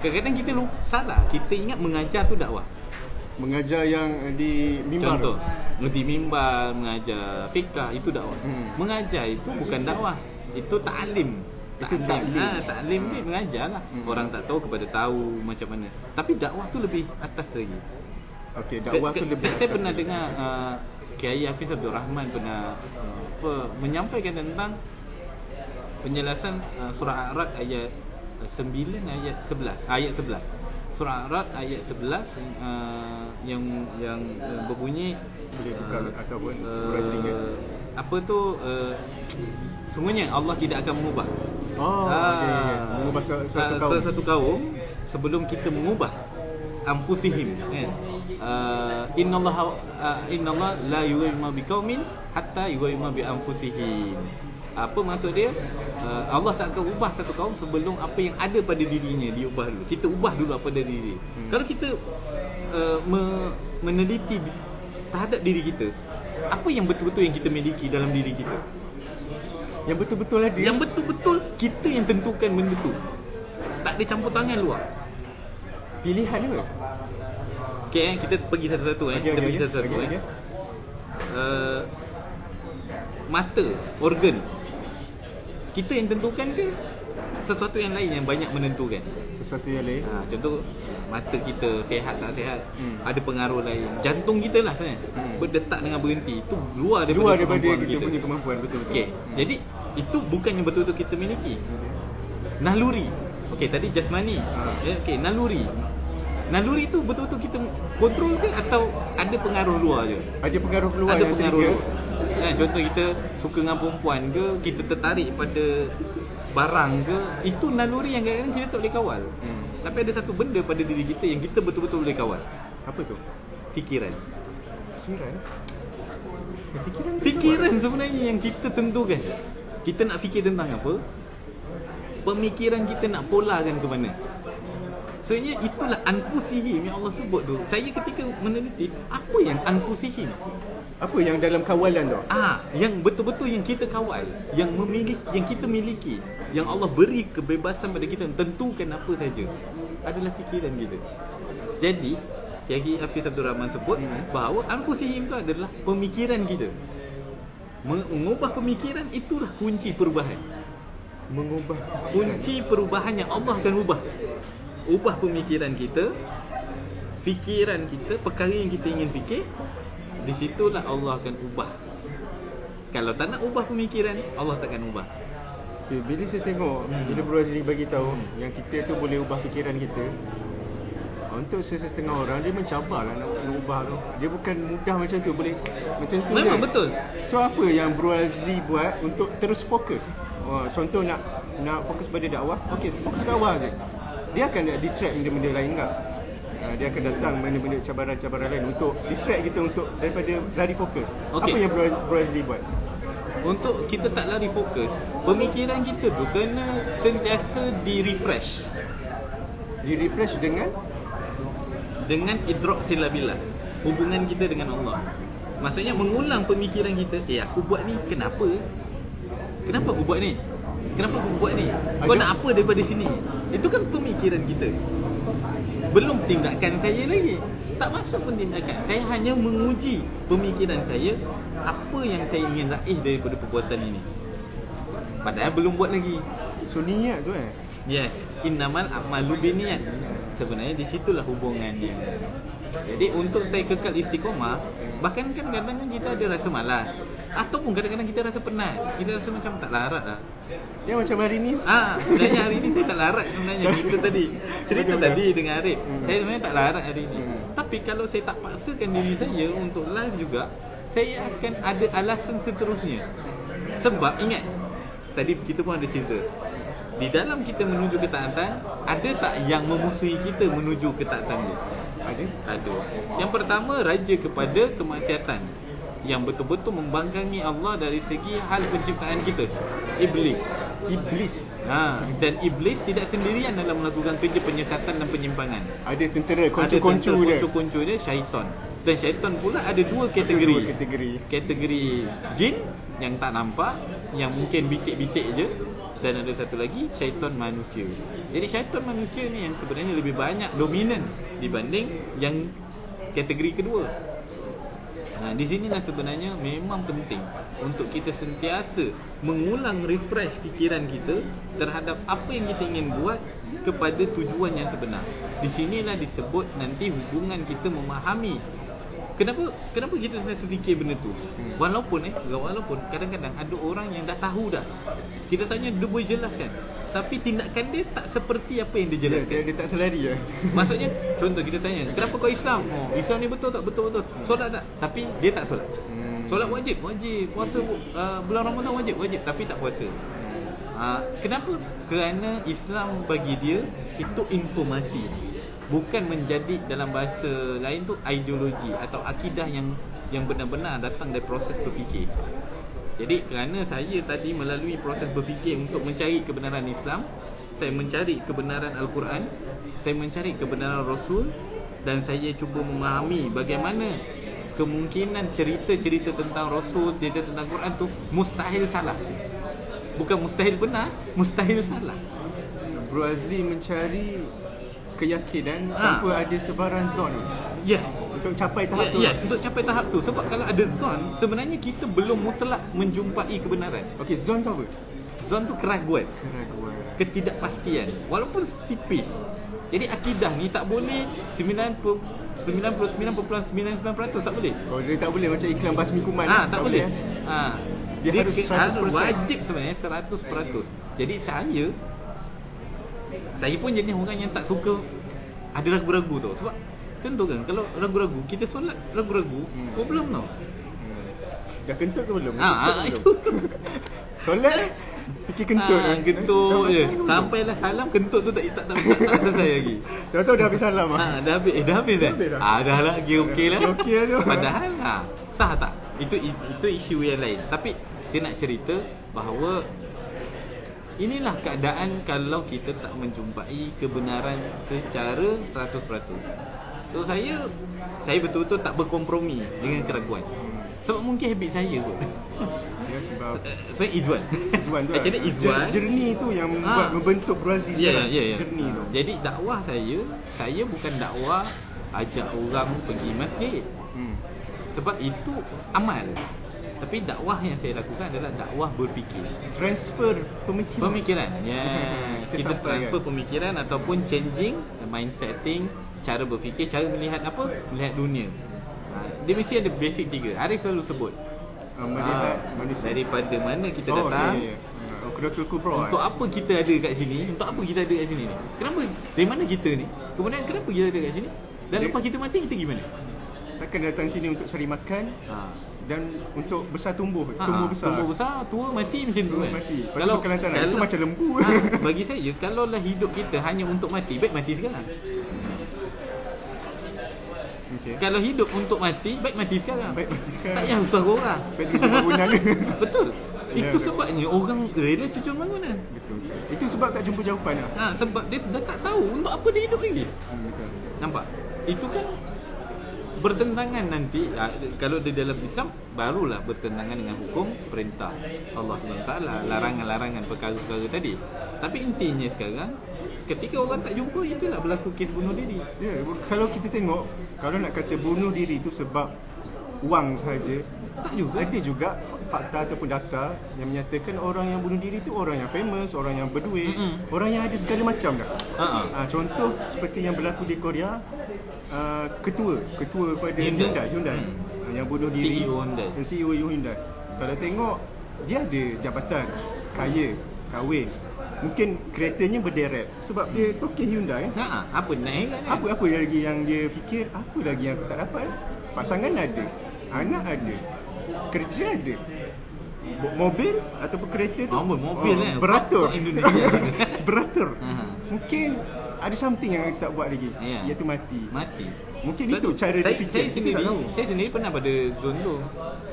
kadang-kadang kita salah. Kita ingat mengajar tu dakwah. Mengajar yang di mimbar. Contoh, di mimbar mengajar fiqh itu dakwah. Mengajar itu bukan dakwah. Itu ta'lim. Taklim ni mengajar lah. Orang tak tahu kepada tahu macam mana. Tapi dakwah tu lebih atas lagi. Okey, dakwah tu lebih atas. Saya pernah dengar Kiai Hafiz Abdul Rahman pernah menyampaikan tentang penjelasan surah A'raf ayat 9 ayat 11. Ayat 11. Surah A'raf ayat 11 yang berbunyi boleh tukar ataupun beras ringgit. Apa tu sungguhnya Allah tidak akan mengubah. Mengubah satu kaum sebelum kita mengubah anfusihim kan. Innallaha la yughayyiru biqaumin hatta yughayyiru bi anfusihim. Apa maksud dia? Allah tak akan ubah satu kaum sebelum apa yang ada pada dirinya diubah dulu. Kita ubah dulu apa dari diri. Kalau kita meneliti terhadap diri kita, apa yang betul-betul yang kita miliki dalam diri kita? Yang betul-betul ada. Yang betul-betul kita yang tentukan benda tu. Tak ada campur tangan luar. Pilihan apa? Okay, kita pergi satu-satu kita pergi satu-satu mata, organ. Kita yang tentukan ke sesuatu yang lain yang banyak menentukan? Sesuatu yang lain. Contoh mata kita sihat tak sihat, ada pengaruh lain. Jantung kita lah sebenarnya berdetak dengan berhenti, itu luar daripada kemampuan kita punya kemampuan, betul-betul. Okey, jadi itu bukan yang betul-betul kita miliki. Naluri. Okey, tadi jasmani. Okey, naluri. Naluri tu betul-betul kita kontrol ke atau ada pengaruh luar je? Ada pengaruh luar ada yang pengaruh trigger. luar. Contoh kita suka dengan perempuan ke, kita tertarik pada barang ke, itu naluri yang kadang-kadang kita tak boleh kawal. Tapi ada satu benda pada diri kita yang kita betul-betul boleh kawal. Apa tu? Fikiran. Fikiran? Fikiran sebenarnya yang kita tentukan. Kita nak fikir tentang apa? Pemikiran kita nak polakan ke mana? Sebenarnya itulah anfusihim yang Allah sebut tu. Saya ketika meneliti, apa yang anfusihim? Apa yang dalam kawalan tu? Yang betul-betul yang kita kawal, yang kita miliki, yang Allah beri kebebasan pada kita tentukan apa saja, adalah fikiran kita. Jadi, Kiai Hafiz Abdul Rahman sebut bahawa anfusihim tu adalah pemikiran kita. Mengubah pemikiran itulah kunci perubahan. Mengubah Kunci perubahan yang Allah akan ubah pemikiran kita, fikiran kita, perkara yang kita ingin fikir, di situlah Allah akan ubah. Kalau tak nak ubah pemikiran, Allah takkan ubah. Bila saya tengok, bila Bro Azri bagi tahu yang kita tu boleh ubah fikiran kita, untuk setengah orang dia mencabar lah nak ubah tu. Dia bukan mudah macam tu, boleh macam tu. Memang je. betul. So apa yang Bro Azri buat untuk terus fokus? Contoh nak fokus pada dakwah, okey, fokus dakwah je. Dia akan distract benda-benda lain tak? Dia akan datang benda-benda cabaran-cabaran lain untuk distract kita untuk daripada lari fokus. Okay. Apa yang Bro Azli buat? Untuk kita tak lari fokus, pemikiran kita tu kena sentiasa di-refresh. Di-refresh dengan idrak silabillah, hubungan kita dengan Allah. Maksudnya mengulang pemikiran kita, aku buat ni kenapa? Kenapa aku buat ni? Kenapa aku buat ni? Kau nak apa daripada sini? Itu kan pemikiran kita. Belum tindakan saya lagi. Tak masuk pun tindakan. Saya hanya menguji pemikiran saya, apa yang saya ingin raih daripada perbuatan ini. Padahal belum buat lagi. So niat tu Yes, innamal a'malu binniyat. Sebenarnya di situlah hubungannya. Jadi untuk saya kekal istiqamah, bahkan kan kadang-kadang kita ada rasa malas, ataupun kadang-kadang kita rasa penat. Kita rasa macam tak larat lah. Ya macam hari ni. Sebenarnya hari ni saya tak larat sebenarnya. Kita tadi cerita tadi dengan Arif, saya sebenarnya tak larat hari ni. Tapi kalau saya tak paksakan diri saya untuk live juga, saya akan ada alasan seterusnya. Sebab ingat, tadi kita pun ada cerita, di dalam kita menuju ketaatan, ada tak yang memusuhi kita menuju ketaatan dia? Ada. Yang pertama, raja kepada kemaksiatan, yang betul-betul membangkangi Allah dari segi hal penciptaan kita, Iblis. Dan Iblis tidak sendirian dalam melakukan kerja penyesatan dan penyimpangan. Ada tentera koncu-koncu dia, syaitan. Dan syaitan pula ada dua kategori. Kategori jin yang tak nampak, yang mungkin bisik-bisik je, dan ada satu lagi syaitan manusia. Jadi syaitan manusia ni yang sebenarnya lebih banyak dominan dibanding yang kategori kedua. Di sinilah sebenarnya memang penting untuk kita sentiasa mengulang refresh fikiran kita terhadap apa yang kita ingin buat kepada tujuan yang sebenar. Di sinilah disebut nanti hubungan kita memahami Kenapa kita sentiasa fikir benda tu? Walaupun kadang-kadang ada orang yang dah tahu dah. Kita tanya, dia boleh jelaskan, tapi tindakan dia tak seperti apa yang dia jelaskan. Dia tak selari lah. Maksudnya, contoh kita tanya, kenapa kau Islam? Islam ni betul tak? Betul. Solat tak? Tapi dia tak solat. Solat wajib. Puasa bulan Ramadan wajib, tapi tak puasa. Kenapa? Kerana Islam bagi dia itu informasi, bukan menjadi dalam bahasa lain tu ideologi atau akidah yang benar-benar datang dari proses berfikir. Jadi kerana saya tadi melalui proses berfikir untuk mencari kebenaran Islam, saya mencari kebenaran Al-Quran, saya mencari kebenaran Rasul, dan saya cuba memahami bagaimana kemungkinan cerita-cerita tentang Rasul, cerita tentang Quran tu mustahil salah. Bukan mustahil benar, mustahil salah. Bro Azli mencari keyakinan tanpa ada sebarang zon. Yes. Untuk capai tahap tu. Ya, untuk capai tahap tu. Sebab kalau ada zon, sebenarnya kita belum mutlak menjumpai kebenaran. Okey, zon tu apa? Zon tu keraguan, Keraguan. ketidakpastian, walaupun tipis. Jadi akidah ni tak boleh 99.99% tak boleh. Oh, dia tak boleh macam iklan basmi kuman. Tak boleh. Dia harus 100%. wajib sebenarnya 100%. Jadi saya pun jenis orang yang tak suka ada ragu-ragu tau. Sebab contoh kan, kalau ragu-ragu, kita solat ragu-ragu, problem tau. Dah kentut ke belum? Itu. Solat fikir kentut. Kentut je. Sampailah salam, kentut tu tak selesai lagi. Tahu-tahu dah habis salam Dah habis kan? Habis dah. Dah lah, okey lah. Okey tu. Padahal sah tak? Itu isu yang lain. Tapi dia nak cerita bahawa inilah keadaan kalau kita tak menjumpai kebenaran secara 100%. So saya betul-betul tak berkompromi dengan keraguan. Sebab mungkin habit saya kot. Ya, sebab Saya Izwan. Izwan tu. Actually Izwan. Jernih tu yang membentuk Brazil sekarang. Ya. Jernih tu. Jadi dakwah saya bukan dakwah ajak orang pergi masjid. Sebab itu amal. Tapi dakwah yang saya lakukan adalah dakwah berfikir. Transfer Pemikiran. Kita sampai transfer pemikiran ataupun changing mindsetting, cara berfikir, cara melihat melihat dunia. Dia mesti ada basic 3. Arif selalu sebut. melihat manusia. Daripada mana kita datang. Kudatul Kubra. Untuk apa kita ada kat sini? Untuk apa kita ada kat sini ni? Kenapa? Dari mana kita ni? Kemudian kenapa kita ada kat sini? Dan lepas kita mati kita pergi mana? Takkan datang sini untuk cari makan dan untuk besar tumbuh besar. Tumbuh besar, tua mati macam tu kan. Mati. Kalau itu macam lembu. Bagi saya, kalaulah hidup kita hanya untuk mati, baik mati sekarang. Okay. Kalau hidup untuk mati, baik mati sekarang. Tak payah usah orang. Baik dia bangunan. Betul. Itu sebabnya orang rela tujuan bangunan. Betul. Itu sebab tak jumpa jawapan lah. Sebab dia dah tak tahu untuk apa dia hidup lagi. Betul. Nampak? Itu kan bertentangan nanti. Kalau di dalam Islam, barulah bertentangan dengan hukum perintah Allah SWT, larangan-larangan perkara-perkara tadi. Tapi intinya sekarang, ketika orang tak jumpa, itulah berlaku kes bunuh diri. Ya, kalau kita tengok, kalau nak kata bunuh diri itu sebab wang sahaja, tak juga. Ada juga fakta ataupun data yang menyatakan orang yang bunuh diri itu orang yang famous, orang yang berduit, orang yang ada segala macam dah. Contoh seperti yang berlaku di Korea, ketua pada Hyundai yang bunuh diri, CEO Hyundai. Kalau tengok, dia ada jabatan, kaya, kahwin, mungkin keretanya berderet sebab dia token Hyundai. Apa naik kan? Apa lagi yang dia fikir? Apa lagi yang aku tak dapat? Pasangan ada, anak ada, kerja ada, mobil ataupun kereta tu mobil beratur. Indonesia. Beratur. Mungkin ada something yang tak buat lagi, iaitu mati. Mungkin itu cara dia fikir. Saya sendiri pernah pada zone tu.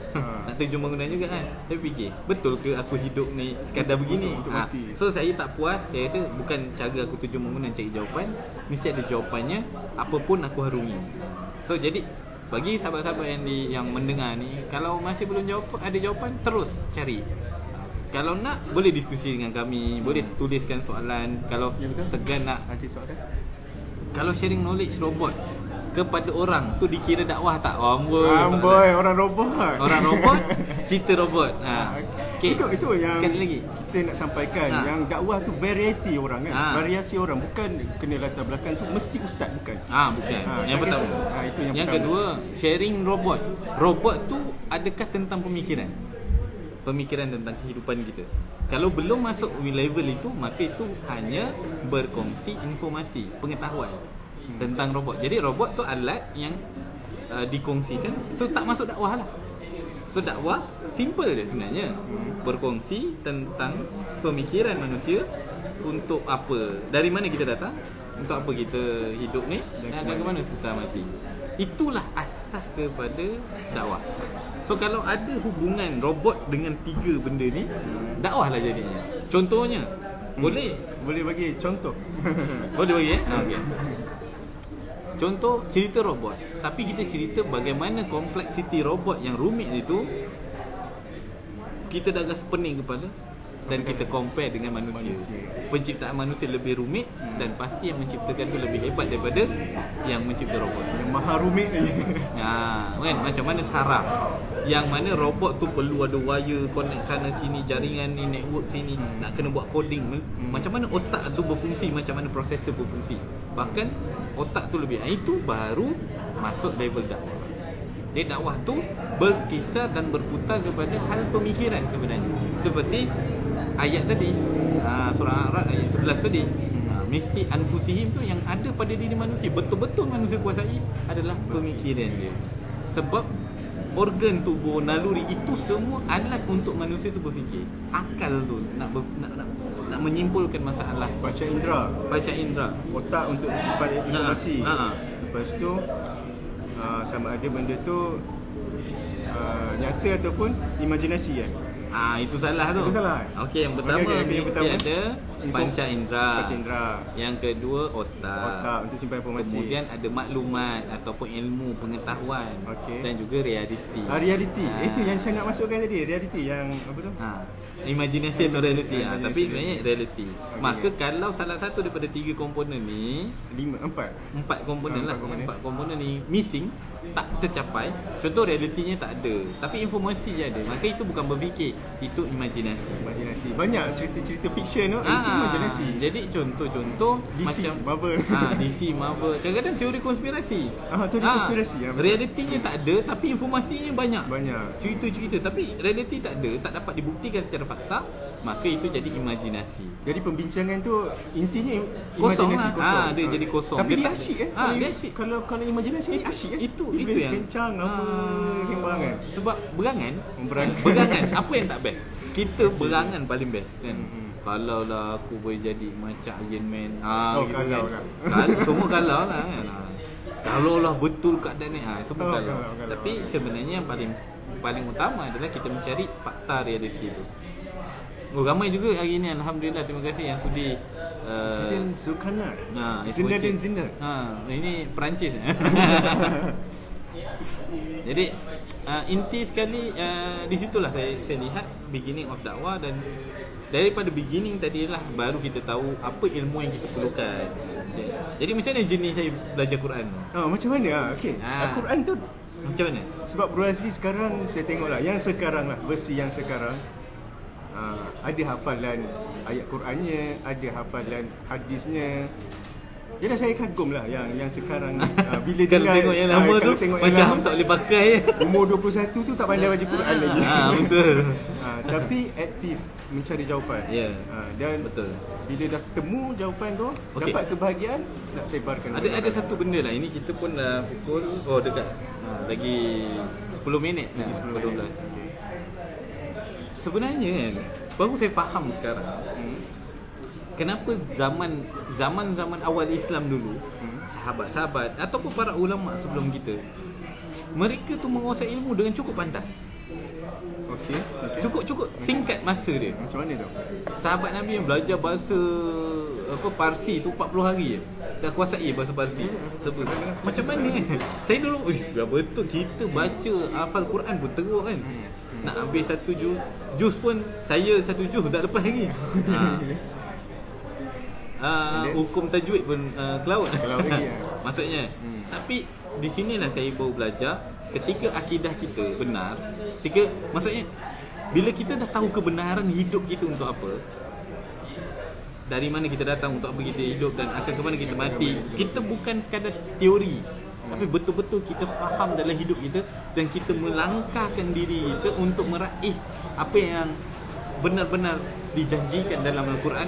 Nak tujuan bangunan juga kan. Saya fikir, betul ke aku hidup ni sekadar begini? Untuk mati. So saya tak puas. Saya rasa bukan cara aku tujuan bangunan cari jawapan, mesti ada jawapannya apapun aku harungi. So jadi bagi sahabat-sahabat yang mendengar ni, kalau masih belum ada jawapan, terus cari. Kalau nak, boleh diskusi dengan kami, boleh tuliskan soalan. Kalau segan nak ada soalan. Kalau sharing knowledge robot kepada orang tu dikira dakwah tak? Amboi, orang robot. Cerita robot. Okay. Itu yang sekali lagi kita nak sampaikan, yang dakwah tu variety orang kan. Variasi orang, bukan kena latar belakang tu mesti ustaz, bukan. Bukan. Yang pertama. Itu yang pertama. Kedua, sharing robot. Robot tu adakah tentang pemikiran tentang kehidupan kita? Kalau belum masuk level itu, maka itu hanya berkongsi informasi, pengetahuan tentang robot. Jadi robot tu alat yang dikongsikan, tu tak masuk dakwah lah. So dakwah simple je sebenarnya. Berkongsi tentang pemikiran manusia, untuk apa, dari mana kita datang, untuk apa kita hidup ni, dan akan ke mana setelah mati. Itulah asas kepada dakwah. So kalau ada hubungan robot dengan 3 benda ni, dakwah lah jadinya. Contohnya, boleh bagi contoh. boleh bagi okey. Contoh cerita robot, tapi kita cerita bagaimana kompleksiti robot yang rumit itu kita dah rasa pening kepala dan kita compare dengan manusia. Penciptaan manusia lebih rumit dan pasti yang menciptakan tu lebih hebat daripada yang mencipta robot. Yang maha rumit ni. Kan macam mana saraf, yang mana robot tu perlu ada wire connect sana sini, jaringan ni, network sini, nak kena buat coding. Macam mana otak tu berfungsi, macam mana prosesor berfungsi. Bahkan otak tu lebih. Itu baru masuk level dakwah. Jadi dakwah tu berkisar dan berputar kepada hal pemikiran sebenarnya. Seperti ayat tadi, surah Al-A'raf ayat 11 tadi. Mesti anfusihim tu yang ada pada diri manusia, betul-betul manusia kuasai adalah pemikiran dia. Sebab organ tubuh, naluri itu semua alat untuk manusia tu berfikir. Akal tu nak menyimpulkan masalah. Baca indera. Otak untuk simpan informasi. Lepas tu sama ada benda tu nyata ataupun imajinasi kan. Itu salah tu. Itu salah. Okey, yang pertama mesti ada panca indera. Yang kedua otak untuk simpan informasi. Kemudian ada maklumat ataupun ilmu pengetahuan. Dan juga realiti. Realiti. Itu yang saya nak masukkan tadi, realiti yang apa tu? Imajinasi atau realiti. Tapi sebenarnya realiti. Maka kalau salah satu daripada 3 komponen ni, 4 komponen lah. 4 komponen ni missing, tak tercapai. Contoh realitinya tak ada, tapi informasi je ada. Maka itu bukan berfikir, itu imajinasi. Banyak cerita-cerita fiksyen tu itu imajinasi. Jadi contoh-contoh DC, macam Marvel. DC, Marvel. Kadang-kadang teori konspirasi. Teori konspirasi. Realitinya tak ada, tapi informasinya banyak. Cerita-cerita tapi realiti tak ada, tak dapat dibuktikan secara fakta, maka itu jadi imajinasi. Jadi pembincangan tu intinya kosong imajinasi lah. kosong. Dia jadi kosong. Tapi dia asyik dia asyik. Kalau imajinasi ni asyik Itu yang bincang apa sembang kan. Sebab berangan. Berangan. Apa yang tak best? Kita berangan paling best kan. Kalau lah aku boleh jadi macam Iron Man. Gitu kalau kan. lah. Semua kalau lah kan. Kalau lah betul keadaan ni. Semua kalau. Tapi sebenarnya yang paling utama adalah kita mencari fakta realiti tu. Ramai juga hari ni, alhamdulillah, terima kasih yang sudi Zidane Zulkarnain. Zidane. Ini Perancis. Jadi inti sekali di situlah saya lihat beginning of dakwah, dan daripada beginning tadilah baru kita tahu apa ilmu yang kita perlukan. Jadi macam mana jenis saya belajar Quran tu? Macam mana? Okey. Al-Quran tu macam mana? Sebab Bro Azli sekarang saya tengoklah yang sekarang lah, versi yang sekarang ada hafalan ayat Qurannya, ada hafalan hadisnya. Jadi saya kagum lah yang sekarang bila kalau tengok yang lama tu macam tak boleh pakai. Umur 21 tu tak pandai baca Quran lagi. Betul. Tapi aktif mencari jawapan. Dan betul. Bila dah temu jawapan tu, dapat kebahagiaan, nak sebarkan. Ada satu benda lah, ini kita pun dah pukul dekat lagi 10 minit lagi 10-12. Sebenarnya kan, baru saya faham sekarang kenapa zaman awal Islam dulu, sahabat-sahabat ataupun para ulama sebelum kita, mereka tu menguasai ilmu dengan cukup pantas. Okey. Cukup singkat masa dia. Macam mana tu? Sahabat Nabi yang belajar bahasa Parsi tu 40 hari je dah kuasai bahasa Parsi. Sebab macam mana saya dulu dah betul kita baca hafal Quran pun teruk kan. Nak habis satu juz pun saya satu juz dah lepas lagi. Hukum tajwid pun kelaut lagi. Maksudnya. Tapi di sinilah saya baru belajar ketika akidah kita benar. Maksudnya bila kita dah tahu kebenaran hidup kita untuk apa, dari mana kita datang, untuk apa kita hidup dan akan ke mana kita mati, kita bukan sekadar teori, tapi betul-betul kita faham dalam hidup kita dan kita melangkahkan diri kita untuk meraih apa yang benar-benar dijanjikan dalam Al-Quran.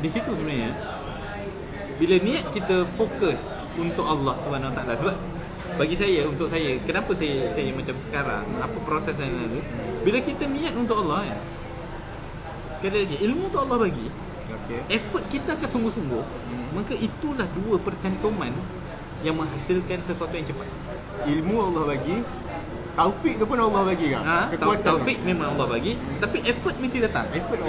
Di situ sebenarnya bila niat kita fokus untuk Allah Subhanahu Wa Taala. Sebab bagi saya, untuk saya, kenapa saya macam sekarang, apa proses saya lalu, bila kita niat untuk Allah kan, sekali lagi ilmu tu Allah bagi, effort kita akan sungguh-sungguh, maka itulah dua percantuman yang menghasilkan sesuatu yang cepat. Ilmu Allah bagi, taufik tu pun Allah bagi kan? Taufik memang Allah bagi, tapi effort mesti datang. Effort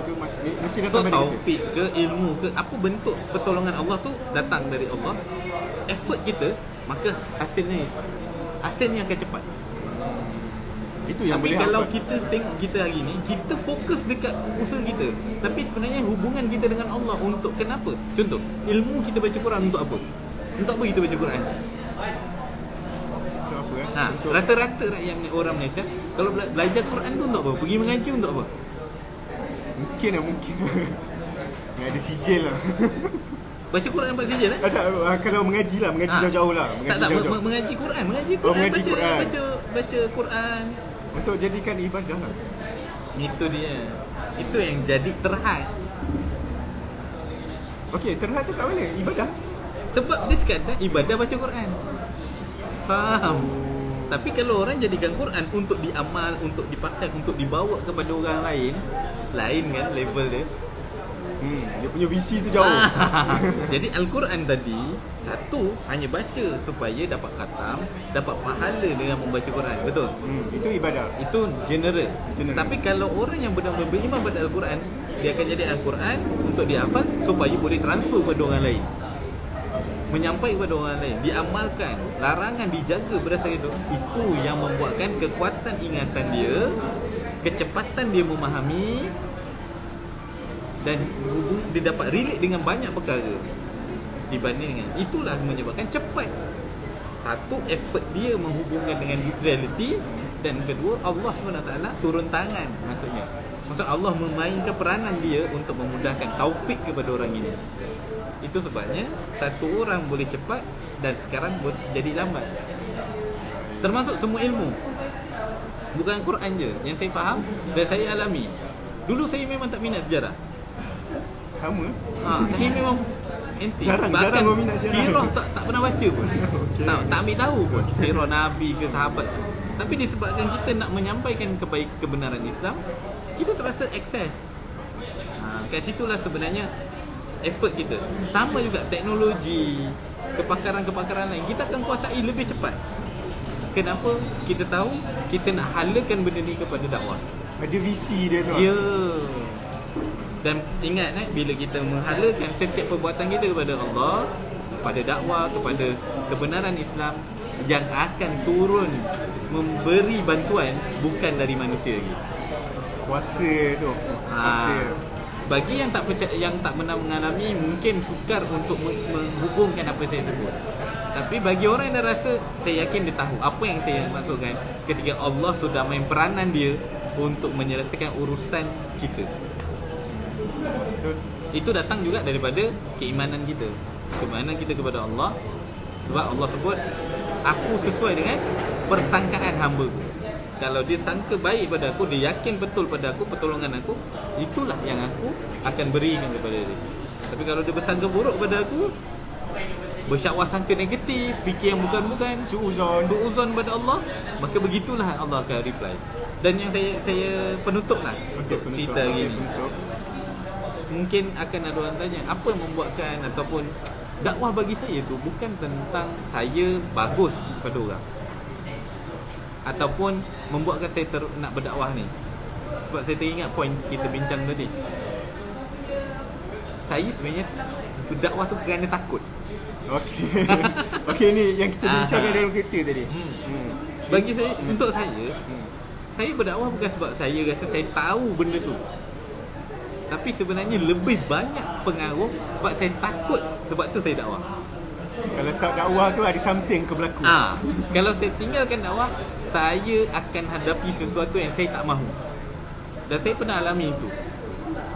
tu mesti So datang dari kita. taufik ke ilmu ke apa bentuk pertolongan Allah tu datang dari Allah. Effort kita, maka hasilnya akan cepat. Itu yang Tapi boleh kalau apa? kita tengok kita hari ni, kita fokus dekat usaha kita, tapi sebenarnya hubungan kita dengan Allah untuk kenapa? Contoh, ilmu kita baca Quran untuk apa? Untuk apa kita baca Quran? Untuk apa Untuk Rata-rata rakyat orang Malaysia kalau belajar Quran tu untuk apa? Pergi mengaji untuk apa? mungkin. Yang ada sijil lah. Baca Quran dapat sijil eh? Tak, kalau mengaji jauh-jauh lah. Tak, mengaji Quran. Mengaji Oh, Quran, mengaji Quran. baca Quran. Untuk jadikan ibadah lah. Itu dia. Itu yang jadi terhad. Okey, terhad tu kat mana? Ibadah? Sebab dia sekadar ibadah baca Quran. Faham? Tapi kalau orang jadikan Quran untuk diamal, untuk dipakai, untuk dibawa kepada orang lain kan level dia. Dia punya visi tu jauh. Jadi Al-Quran tadi satu hanya baca supaya dapat khatam, dapat pahala dengan membaca Quran. Betul? Itu ibadah. Itu general. Tapi kalau orang yang benar-benar beriman pada Al-Quran, dia akan jadi Al-Quran untuk dihafal supaya boleh transfer pada orang lain, menyampaikan kepada orang lain, diamalkan, larangan dijaga berdasarkan itu. Itu yang membuatkan kekuatan ingatan dia, kecepatan dia memahami, dan dia dapat relate dengan banyak perkara dibanding dengan itulah menyebabkan cepat. Satu, effort dia menghubungkan dengan reality, dan kedua, Allah SWT turun tangan. Maksud Allah memainkan peranan dia untuk memudahkan taufik kepada orang ini. Itu sebabnya satu orang boleh cepat dan sekarang jadi lambat. Termasuk semua ilmu, bukan Quran je yang saya faham dan saya alami. Dulu saya memang tak minat sejarah. Sama. Saya memang anti. Jarang berminat sejarah. Sirah tak pernah baca pun. Okay. Tak ambil tahu pun sirah Nabi ke sahabat. Tapi disebabkan kita nak menyampaikan kebenaran Islam, kita terasa akses. Kat situlah sebenarnya effort kita. Sama juga teknologi, kepakaran lain, kita akan kuasai lebih cepat. Kenapa? Kita tahu kita nak halakan benda ni kepada dakwah. Ada visi dia tu. Ya. Dan ingat bila kita menghalakan setiap perbuatan kita kepada Allah, kepada dakwah, kepada kebenaran Islam, yang akan turun memberi bantuan bukan dari manusia lagi. Kuasa tu. Kuasa. Bagi yang tak percaya, yang tak pernah mengalami, mungkin sukar untuk menghubungkan apa saya sebut. Tapi bagi orang yang dah rasa, saya yakin dia tahu apa yang saya maksudkan ketika Allah sudah main peranan dia untuk menyelesaikan urusan kita. Itu datang juga daripada keimanan kita, keimanan kita kepada Allah. Sebab Allah sebut, aku sesuai dengan persangkaan hamba-Ku. Kalau dia sangka baik pada aku, dia yakin betul pada aku, pertolongan aku, itulah yang aku akan berikan kepada dia. Tapi kalau dia bersangka buruk pada aku, bersyakwa sangka negatif, fikir yang bukan-bukan, suuzon pada Allah, maka begitulah Allah akan reply. Dan yang saya penutup lah untuk cerita hari ini. Mungkin akan ada orang tanya, apa yang membuatkan ataupun dakwah bagi saya tu bukan tentang saya bagus pada orang, ataupun membuatkan saya nak berdakwah ni. Sebab saya teringat poin kita bincang tadi, saya sebenarnya berdakwah tu kerana takut. Okey, ni yang kita bincangkan dalam kereta tadi. Bagi saya, untuk saya berdakwah bukan sebab saya rasa saya tahu benda tu, tapi sebenarnya lebih banyak pengaruh sebab saya takut, sebab tu saya dakwah. Kalau tak dakwah tu ada something ke berlaku. Kalau saya tinggalkan dakwah, saya akan hadapi sesuatu yang saya tak mahu. Dan saya pernah alami itu.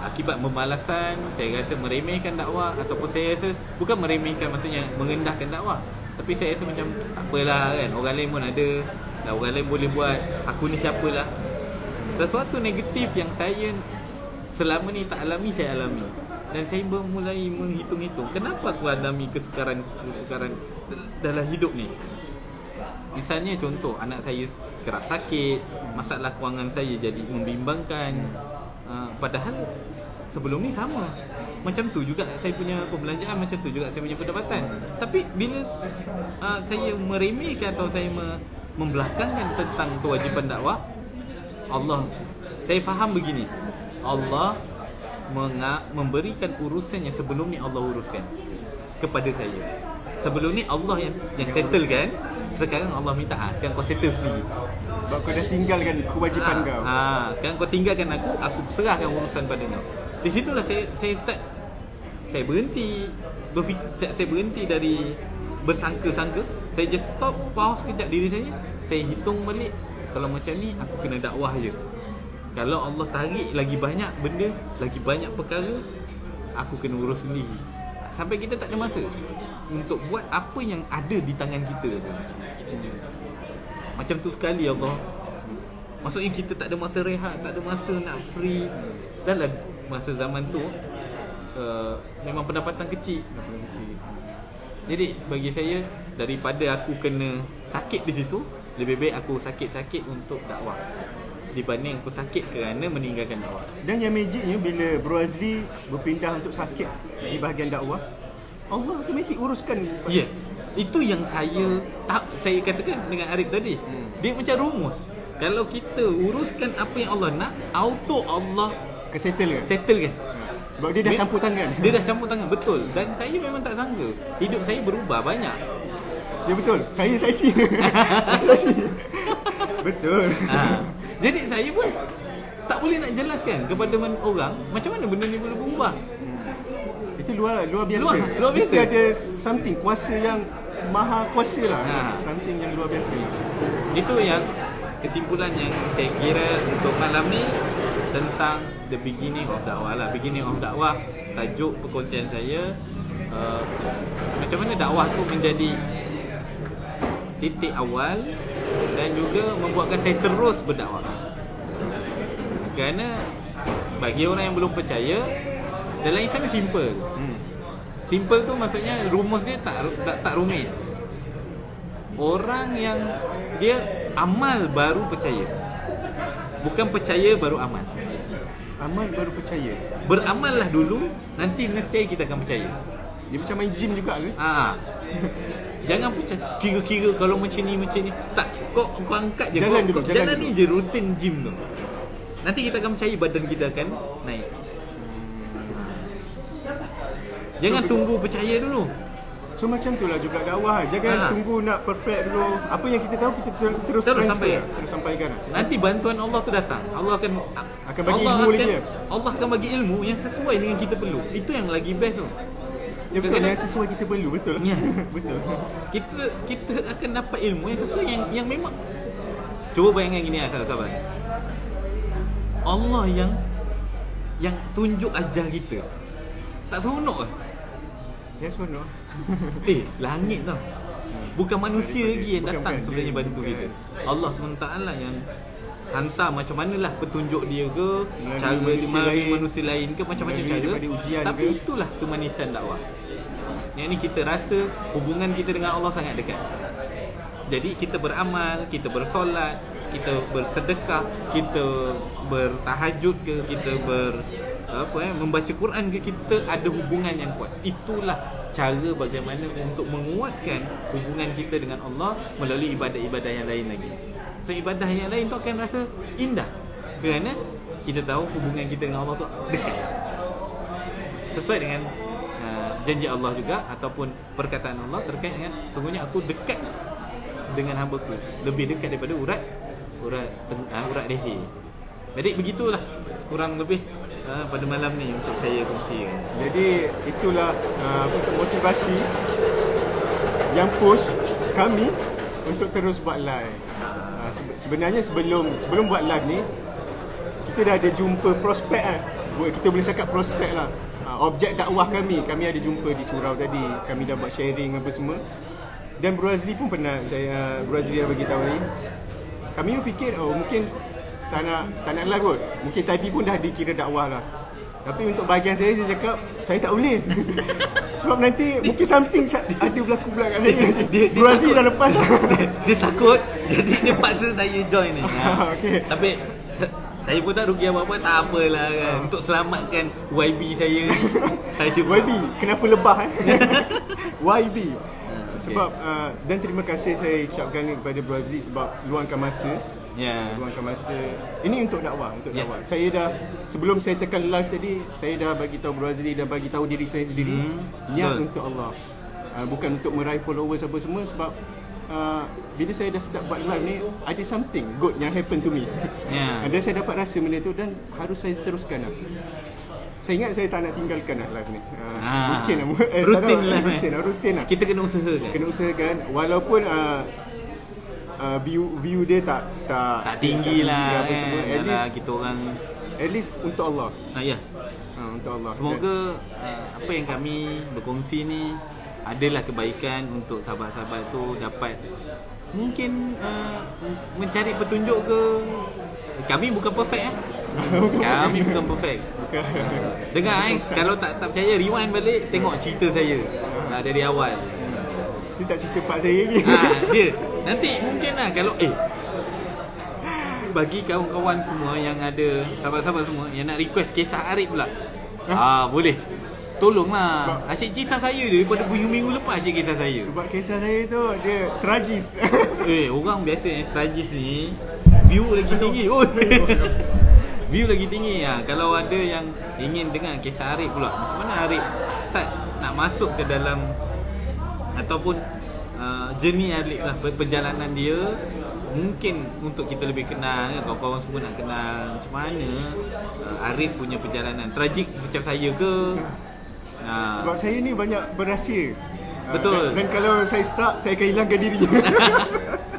Akibat pembalasan, saya rasa meremehkan dakwah, ataupun saya rasa bukan meremehkan, maksudnya mengendahkan dakwah, tapi saya rasa macam tak apalah kan, orang lain pun ada, dan orang lain boleh buat, aku ni siapalah. Sesuatu negatif yang saya selama ni tak alami, saya alami. Dan saya mulai menghitung-hitung, kenapa aku alami kesukaran dalam hidup ni. Misalnya contoh, anak saya kerap sakit, masalah kewangan saya jadi membimbangkan. Padahal sebelum ni sama, macam tu juga saya punya perbelanjaan, macam tu juga saya punya pendapatan. Tapi bila saya meremehkan atau saya membelakangkan tentang kewajipan dakwah, saya faham begini, Allah memberikan urusan yang sebelum ni Allah uruskan kepada saya. Sebelum ni Allah yang settle kan. Sekarang Allah minta, sekarang kau settle sendiri. Sebab kau dah tinggalkan kewajipan kau. Sekarang kau tinggalkan aku serahkan urusan pada kau. Di situlah saya start, saya berhenti dari bersangka-sangka. Saya just stop, pause kejap diri saya hitung balik, kalau macam ni aku kena dakwah je. Kalau Allah tarik lagi banyak benda, lagi banyak perkara, aku kena urus sendiri. Sampai kita tak ada masa untuk buat apa yang ada di tangan kita tu. Macam tu sekali Allah. Maksudnya kita tak ada masa rehat, tak ada masa nak free. Dalam masa zaman tu memang pendapatan kecil. Jadi bagi saya, daripada aku kena sakit di situ, lebih baik aku sakit-sakit untuk dakwah dibanding aku sakit kerana meninggalkan dakwah. Dan yang magicnya bila Bro Azli berpindah untuk sakit di bahagian dakwah, Allah automatik uruskan. Ya, itu yang saya katakan dengan Arif tadi. Dia macam rumus. Kalau kita uruskan apa yang Allah nak, auto Allah Settle kan? settle kan. Sebab dia dah campur tangan. Dia dah campur tangan, betul. Dan saya memang tak sangka hidup saya berubah banyak. Ya betul. Saya saksi. Saya saksi. Betul. Jadi saya pun tak boleh nak jelaskan kepada orang macam mana benda ni boleh berubah. Itu luar biasa. Luar biasa. Mesti ada something, kuasa yang maha kuasa lah. Something yang luar biasa. Itu yang kesimpulan yang saya kira untuk malam ni tentang the beginning of dakwah lah. Beginning of dakwah, tajuk perkongsian saya, macam mana dakwah tu menjadi titik awal dan juga membuatkan saya terus berdakwah. Kerana bagi orang yang belum percaya, dalam Islam ni simple. Simple tu maksudnya rumus dia tak rumit. Orang yang dia amal baru percaya, bukan percaya baru amal. Amal baru percaya. Beramallah dulu, nanti nescaya kita akan percaya. Dia macam main gym juga ke? Jangan percaya kira-kira kalau macam ni. Tak, kau angkat je. Jalan ni je rutin gym tu. Nanti kita akan percaya badan kita akan naik. Jangan tunggu percaya dulu. So macam tu lah juga dakwah. Jangan tunggu nak perfect dulu. Apa yang kita tahu kita terus sampaikan. Nanti bantuan Allah tu datang. Allah akan bagi ilmu lagi. Allah akan bagi ilmu yang sesuai dengan kita perlu. Itu yang lagi best tu. Ya betul, yang sesuai kita perlu, betul. Ya. Betul. Kita akan dapat ilmu yang sesuai yang memang. Cuba bayangkan gini sahabat-sahabat. Allah yang tunjuk ajar kita. Tak seronok ke? Ya seronok. Langit tau. Bukan manusia lagi yang datang sebenarnya bantu kita. Allah SWT yang hantar macam manalah petunjuk dia ke, cara melalui manusia lain ke, macam-macam cara. Tapi ke. Itulah kemanisan dakwah. Yang ni kita rasa hubungan kita dengan Allah sangat dekat. Jadi kita beramal, kita bersolat, kita bersedekah, kita bertahajud ke, kita membaca Quran ke, kita ada hubungan yang kuat. Itulah cara bagaimana untuk menguatkan hubungan kita dengan Allah melalui ibadah-ibadah yang lain lagi. So ibadah yang lain tu akan rasa indah kerana kita tahu hubungan kita dengan Allah tu dekat. Sesuai dengan janji Allah juga ataupun perkataan Allah terkait dengan sungguhnya aku dekat dengan hamba-Ku, lebih dekat daripada urat leher. Jadi begitulah kurang lebih pada malam ni untuk saya kongsikan. Jadi itulah motivasi yang push kami untuk terus buat live. Sebenarnya sebelum buat live ni kita dah ada jumpa prospek kan. Kita boleh cakap prospek lah. Objek dakwah kami ada jumpa di surau tadi. Kami dah buat sharing apa semua. Dan Bro Azli pun pernah Bro Azli dah bagi tahu ni. Kami pun fikir mungkin tak nak live kot. Mungkin tadi pun dah dikira dakwah lah. Tapi untuk bahagian saya cakap saya tak boleh. Sebab nanti mungkin something ada berlaku pula kat saya. Bro Azli dah lepas. Dia takut. Jadi dia paksa saya join ni. Okay. Tapi saya pun tak rugi apa-apa, tak apalah kan. Untuk selamatkan YB saya ni. YB, kenapa lebah YB. Sebab dan terima kasih saya ucapkan kepada Bro Azli sebab luangkan masa. Ya. Luangkan masa. Ini untuk dakwah, dakwah. Saya dah sebelum saya tekan live tadi, saya dah bagi tahu Bro Azli, dah bagi tahu diri saya sendiri, niat untuk Allah. Bukan untuk meraih followers apa semua sebab bila saya dah start buat live ni ada something good yang happen to me. Dan saya dapat rasa benda tu dan harus saya teruskan lah. Saya ingat saya tak nak tinggalkan lah live ni. Mungkin rutin lah. Kita kena usahakan. Kena usahakan walaupun view dia tak tinggi lah apa semua. At least kita orang at least untuk Allah. Ya. Untuk Allah. Semoga apa yang kami berkongsi ni adalah kebaikan untuk sahabat-sahabat tu dapat mungkin mencari petunjuk ke. Kami bukan perfect Kami bukan perfect. Dengar kalau tak percaya rewind balik tengok cerita saya dari awal. Dia tak cerita part saya ni. Dia nanti mungkin lah kalau bagi kawan-kawan semua yang ada, sahabat-sahabat semua yang nak request kisah Arif pula. Boleh. Tolonglah. Asyik cerita saya daripada minggu lepas asyik kisah saya. Sebab kisah saya tu dia tragis. Orang biasa tragis ni view lagi tinggi. View lagi tinggi. Kalau ada yang ingin dengar kisah Arif pula, macam mana Arif start nak masuk ke dalam ataupun journey Arif lah, perjalanan dia. Mungkin untuk kita lebih kenal, kawan-kawan semua nak kenal macam mana Arif punya perjalanan tragik macam saya ke. Sebab saya ni banyak berahsia. Betul. Dan kalau saya start, saya akan hilangkan diri.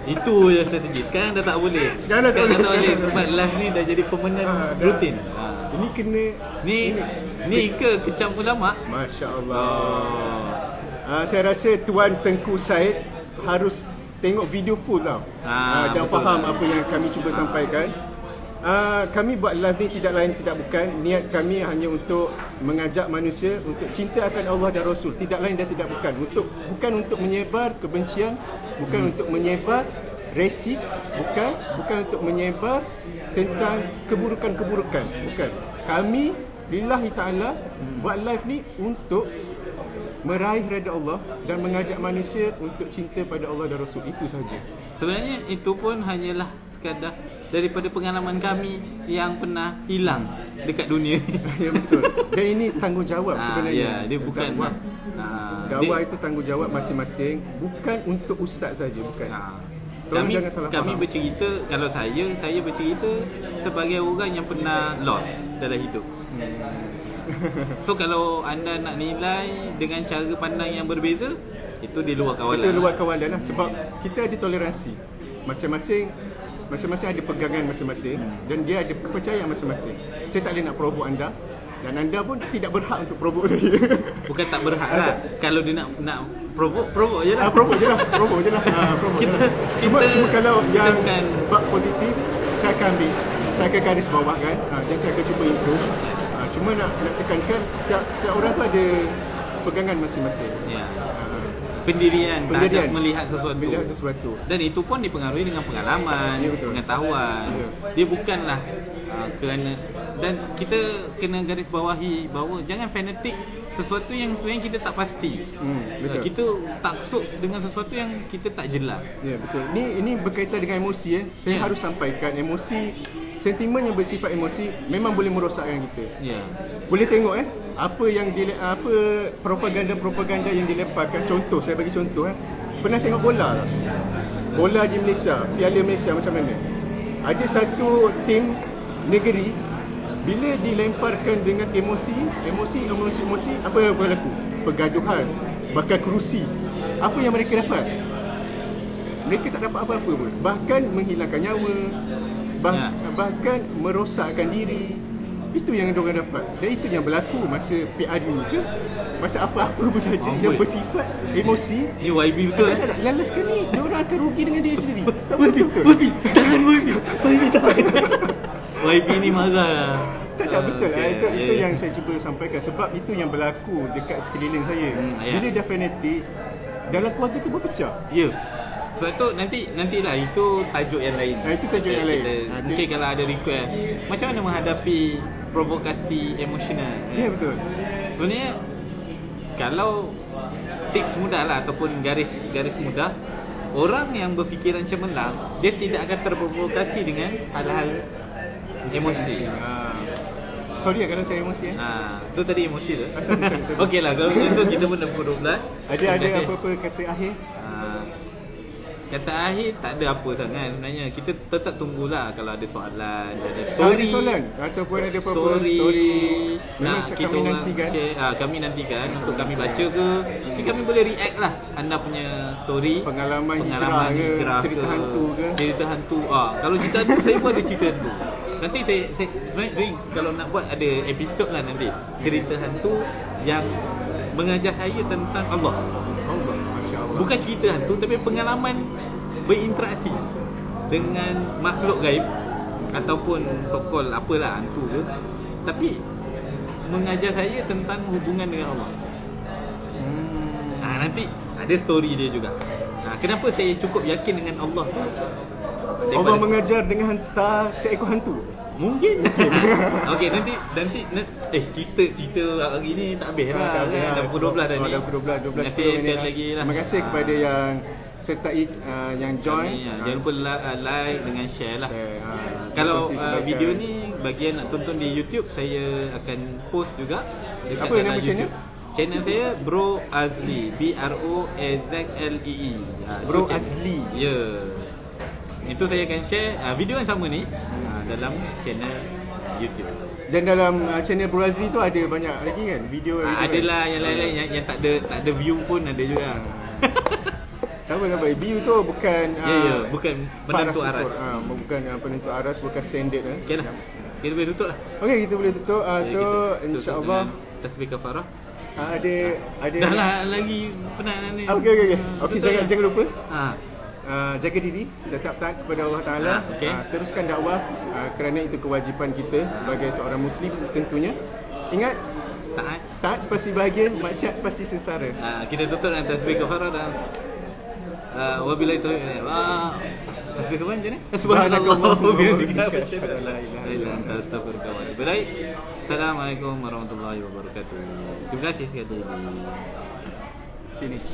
Itu je strategi. Sekarang dah tak boleh. Sekarang dah tak boleh. Sebab live ni dah jadi permanent rutin. Ini kena Ni ke kecam ulama. Masya-Allah. Saya rasa Tuan Tengku Said harus tengok video full tau. Dan faham apa yang kami cuba sampaikan. Kami buat live ni tidak lain tidak bukan, niat kami hanya untuk mengajak manusia untuk cinta akan Allah dan Rasul. Tidak lain dan tidak bukan, bukan untuk menyebar kebencian, bukan untuk menyebar resis, bukan untuk menyebar tentang keburukan-keburukan, bukan. Kami lillahi ta'ala buat live ni untuk meraih redha Allah dan mengajak manusia untuk cinta pada Allah dan Rasul. Itu saja. Sebenarnya itu pun hanyalah sekadar daripada pengalaman kami yang pernah hilang dekat dunia ni. Ya, betul. Dan ini tanggungjawab sebenarnya. Dia bukan dakwah itu tanggungjawab masing-masing, bukan untuk ustaz saja, bukan. Kami bercerita, kalau saya bercerita sebagai orang yang pernah lost dalam hidup. So kalau anda nak nilai dengan cara pandang yang berbeza, itu di luar kawalan. Itu luar kawalan lah. Sebab kita ada toleransi. Masing-masing ada pegangan masing-masing dan dia ada kepercayaan masing-masing. Saya tak boleh nak provoke anda dan anda pun tidak berhak untuk provoke saya. Bukan tak berhak lah. Kalau dia nak provoke je lah. Provoke je lah. Cuma kalau yang bab positif saya akan ambil. Saya akan garis bawah kan. Dan saya akan cuba improve. Cuma nak tekankan setiap orang tu ada pegangan masing-masing. Pendirian tak melihat sesuatu. Dan itu pun dipengaruhi dengan pengalaman, pengetahuan. Dia bukanlah kerana, dan kita kena garis bawahi bahawa jangan fanatik sesuatu yang sebenarnya kita tak pasti. Kita taksub dengan sesuatu yang kita tak jelas. Ya, betul. Ini berkaitan dengan emosi. Saya harus sampaikan emosi, sentimen yang bersifat emosi memang boleh merosakkan kita. Boleh tengok apa propaganda yang dilemparkan. Contoh, saya bagi contoh pernah tengok bola di Malaysia, Piala Malaysia macam mana? Ada satu tim negeri bila dilemparkan dengan emosi, apa yang berlaku? Pergaduhan, bakar kerusi. Apa yang mereka dapat? Mereka tak dapat apa-apa pun. Bahkan menghilangkan nyawa, bahkan merosakkan diri. Itu yang diorang dapat. Dan itu yang berlaku masa PRU ke, masa apa-apa pun saja yang bersifat emosi. Ni YB betul. Last sekali diorang akan rugi dengan diri sendiri. YB tahan. YB ni marah lah. Tak betul lah. Itu yang saya cuba sampaikan. Sebab itu yang berlaku dekat sekeliling saya. Bila dah fanatik, dalam keluarga tu berpecah. Sebab tu nantilah itu tajuk yang lain. Itu tajuk yang lain. Mungkin kalau ada request, macam mana menghadapi provokasi emosional. Ya, betul. Sebenarnya kalau tips mudah lah ataupun garis mudah. Orang yang berfikiran cemerlang, dia tidak akan terprovokasi dengan hal-hal emosi. Sorry kalau saya emosi Tu tadi emosi tu. Sorry. Okeylah, kalau macam tu kita pun dah pukul 12. Ada apa-apa kata akhir? Kata akhir tak ada apa sangat sebenarnya. Kita tetap tunggulah kalau ada soalan, ada Story story. soalan ataupun ada apa-apa story. Memang Kita kami orang nantikan. share, kami nantikan untuk kami baca ke. Jadi kami boleh react lah anda punya story, Pengalaman hijrah ke, cerita hantu ke. Cerita hantu. Kalau cerita hantu saya pun ada cerita hantu. Nanti saya sebenarnya kalau nak buat ada episod lah nanti. Cerita hantu yang mengajar saya tentang Allah. Allah, masya-Allah. Bukan cerita hantu tapi pengalaman berinteraksi dengan makhluk gaib ataupun sokol apalah hantu ke, tapi mengajar saya tentang hubungan dengan Allah. Nanti ada story dia juga. Kenapa saya cukup yakin dengan Allah tu? Allah mengajar dengan hantar seekor hantu. Mungkin. Okey, nanti cerita hari ni tak habis lah. Dah pukul 12 dah ni. Dah pukul 12 Terima kasih sekali lagi lah. Terima kasih kepada yang sertai yang join. Jangan lupa like dengan share lah. Kalau kongsi video ni bagi yang nak tonton di YouTube, saya akan post juga dekat Apa nama channel? Channel saya Bro Azli, BROAZLEE. Bro Azli. Ya. Itu saya akan share video yang sama ni dalam channel YouTube. Dan dalam channel Bro Azli tu ada banyak lagi kan video Adalah yang lain-lain yang tak ada view pun ada juga. Tak apa. View tu bukan bukan penentu aras. Bukan penentu aras, bukan standard. Okeylah. Kita boleh tutup lah. Okey, kita boleh tutup. So insya-Allah tasbih kafarah. ada Dah lah lagi penat ni. Okey, jangan lupa. Jaga diri, tetap taat kepada Allah Ta'ala. Teruskan dakwah kerana itu kewajipan kita sebagai seorang Muslim tentunya. Ingat, taat pasti bahagia, maksiat pasti sengsara. Kita tutup dengan tasbih kafarah dan wabillahi taufiq. Tasbih kafarah macam ni? Subhanallah wa bihamdihi asyhadu an la ilaha illa anta astaghfiruka wa atubu ilaik. Assalamualaikum warahmatullahi wabarakatuh. Terima kasih sekali lagi. Finish.